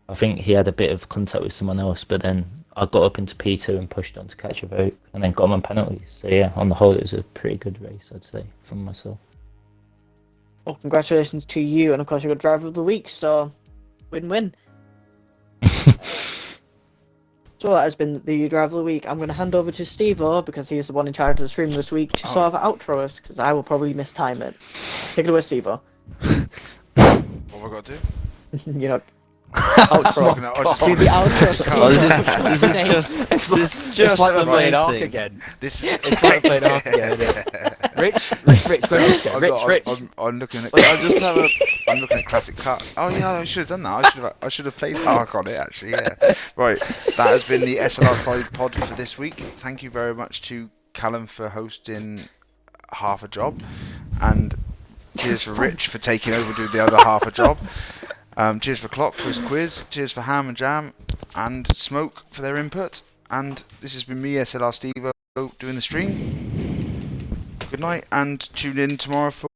I think he had a bit of contact with someone else, but then I got up into P2 and pushed on to catch a vote, and then got him on penalties. So yeah, on the whole, it was a pretty good race, I'd say, from myself. Well, congratulations to you, and of course you got driver of the week, so win-win. So that has been the driver of the week. I'm going to hand over to Steve-O, because he's the one in charge of the stream this week, to sort of outro us, because I will probably mistime it. Take it away, Steve-O. What have I got to do? You know, outro. Do the outro, Steve-O. This is just like we're playing Ark amazing. again. It's like playing Ark again. Rich, where's this Rich. I'm looking at. I'll just have a... I'm looking at classic car. Oh yeah, I should have done that. I should have played Ark on it actually. Yeah. Right. That has been the SLR SidePOD for this week. Thank you very much to Callum for hosting half a job, and cheers for Rich for taking over doing the other half a job. Cheers for Clock for his quiz. Cheers for Ham and Jam and Smoke for their input. And this has been me, SLR Steve-O, doing the stream. Good night, and tune in tomorrow for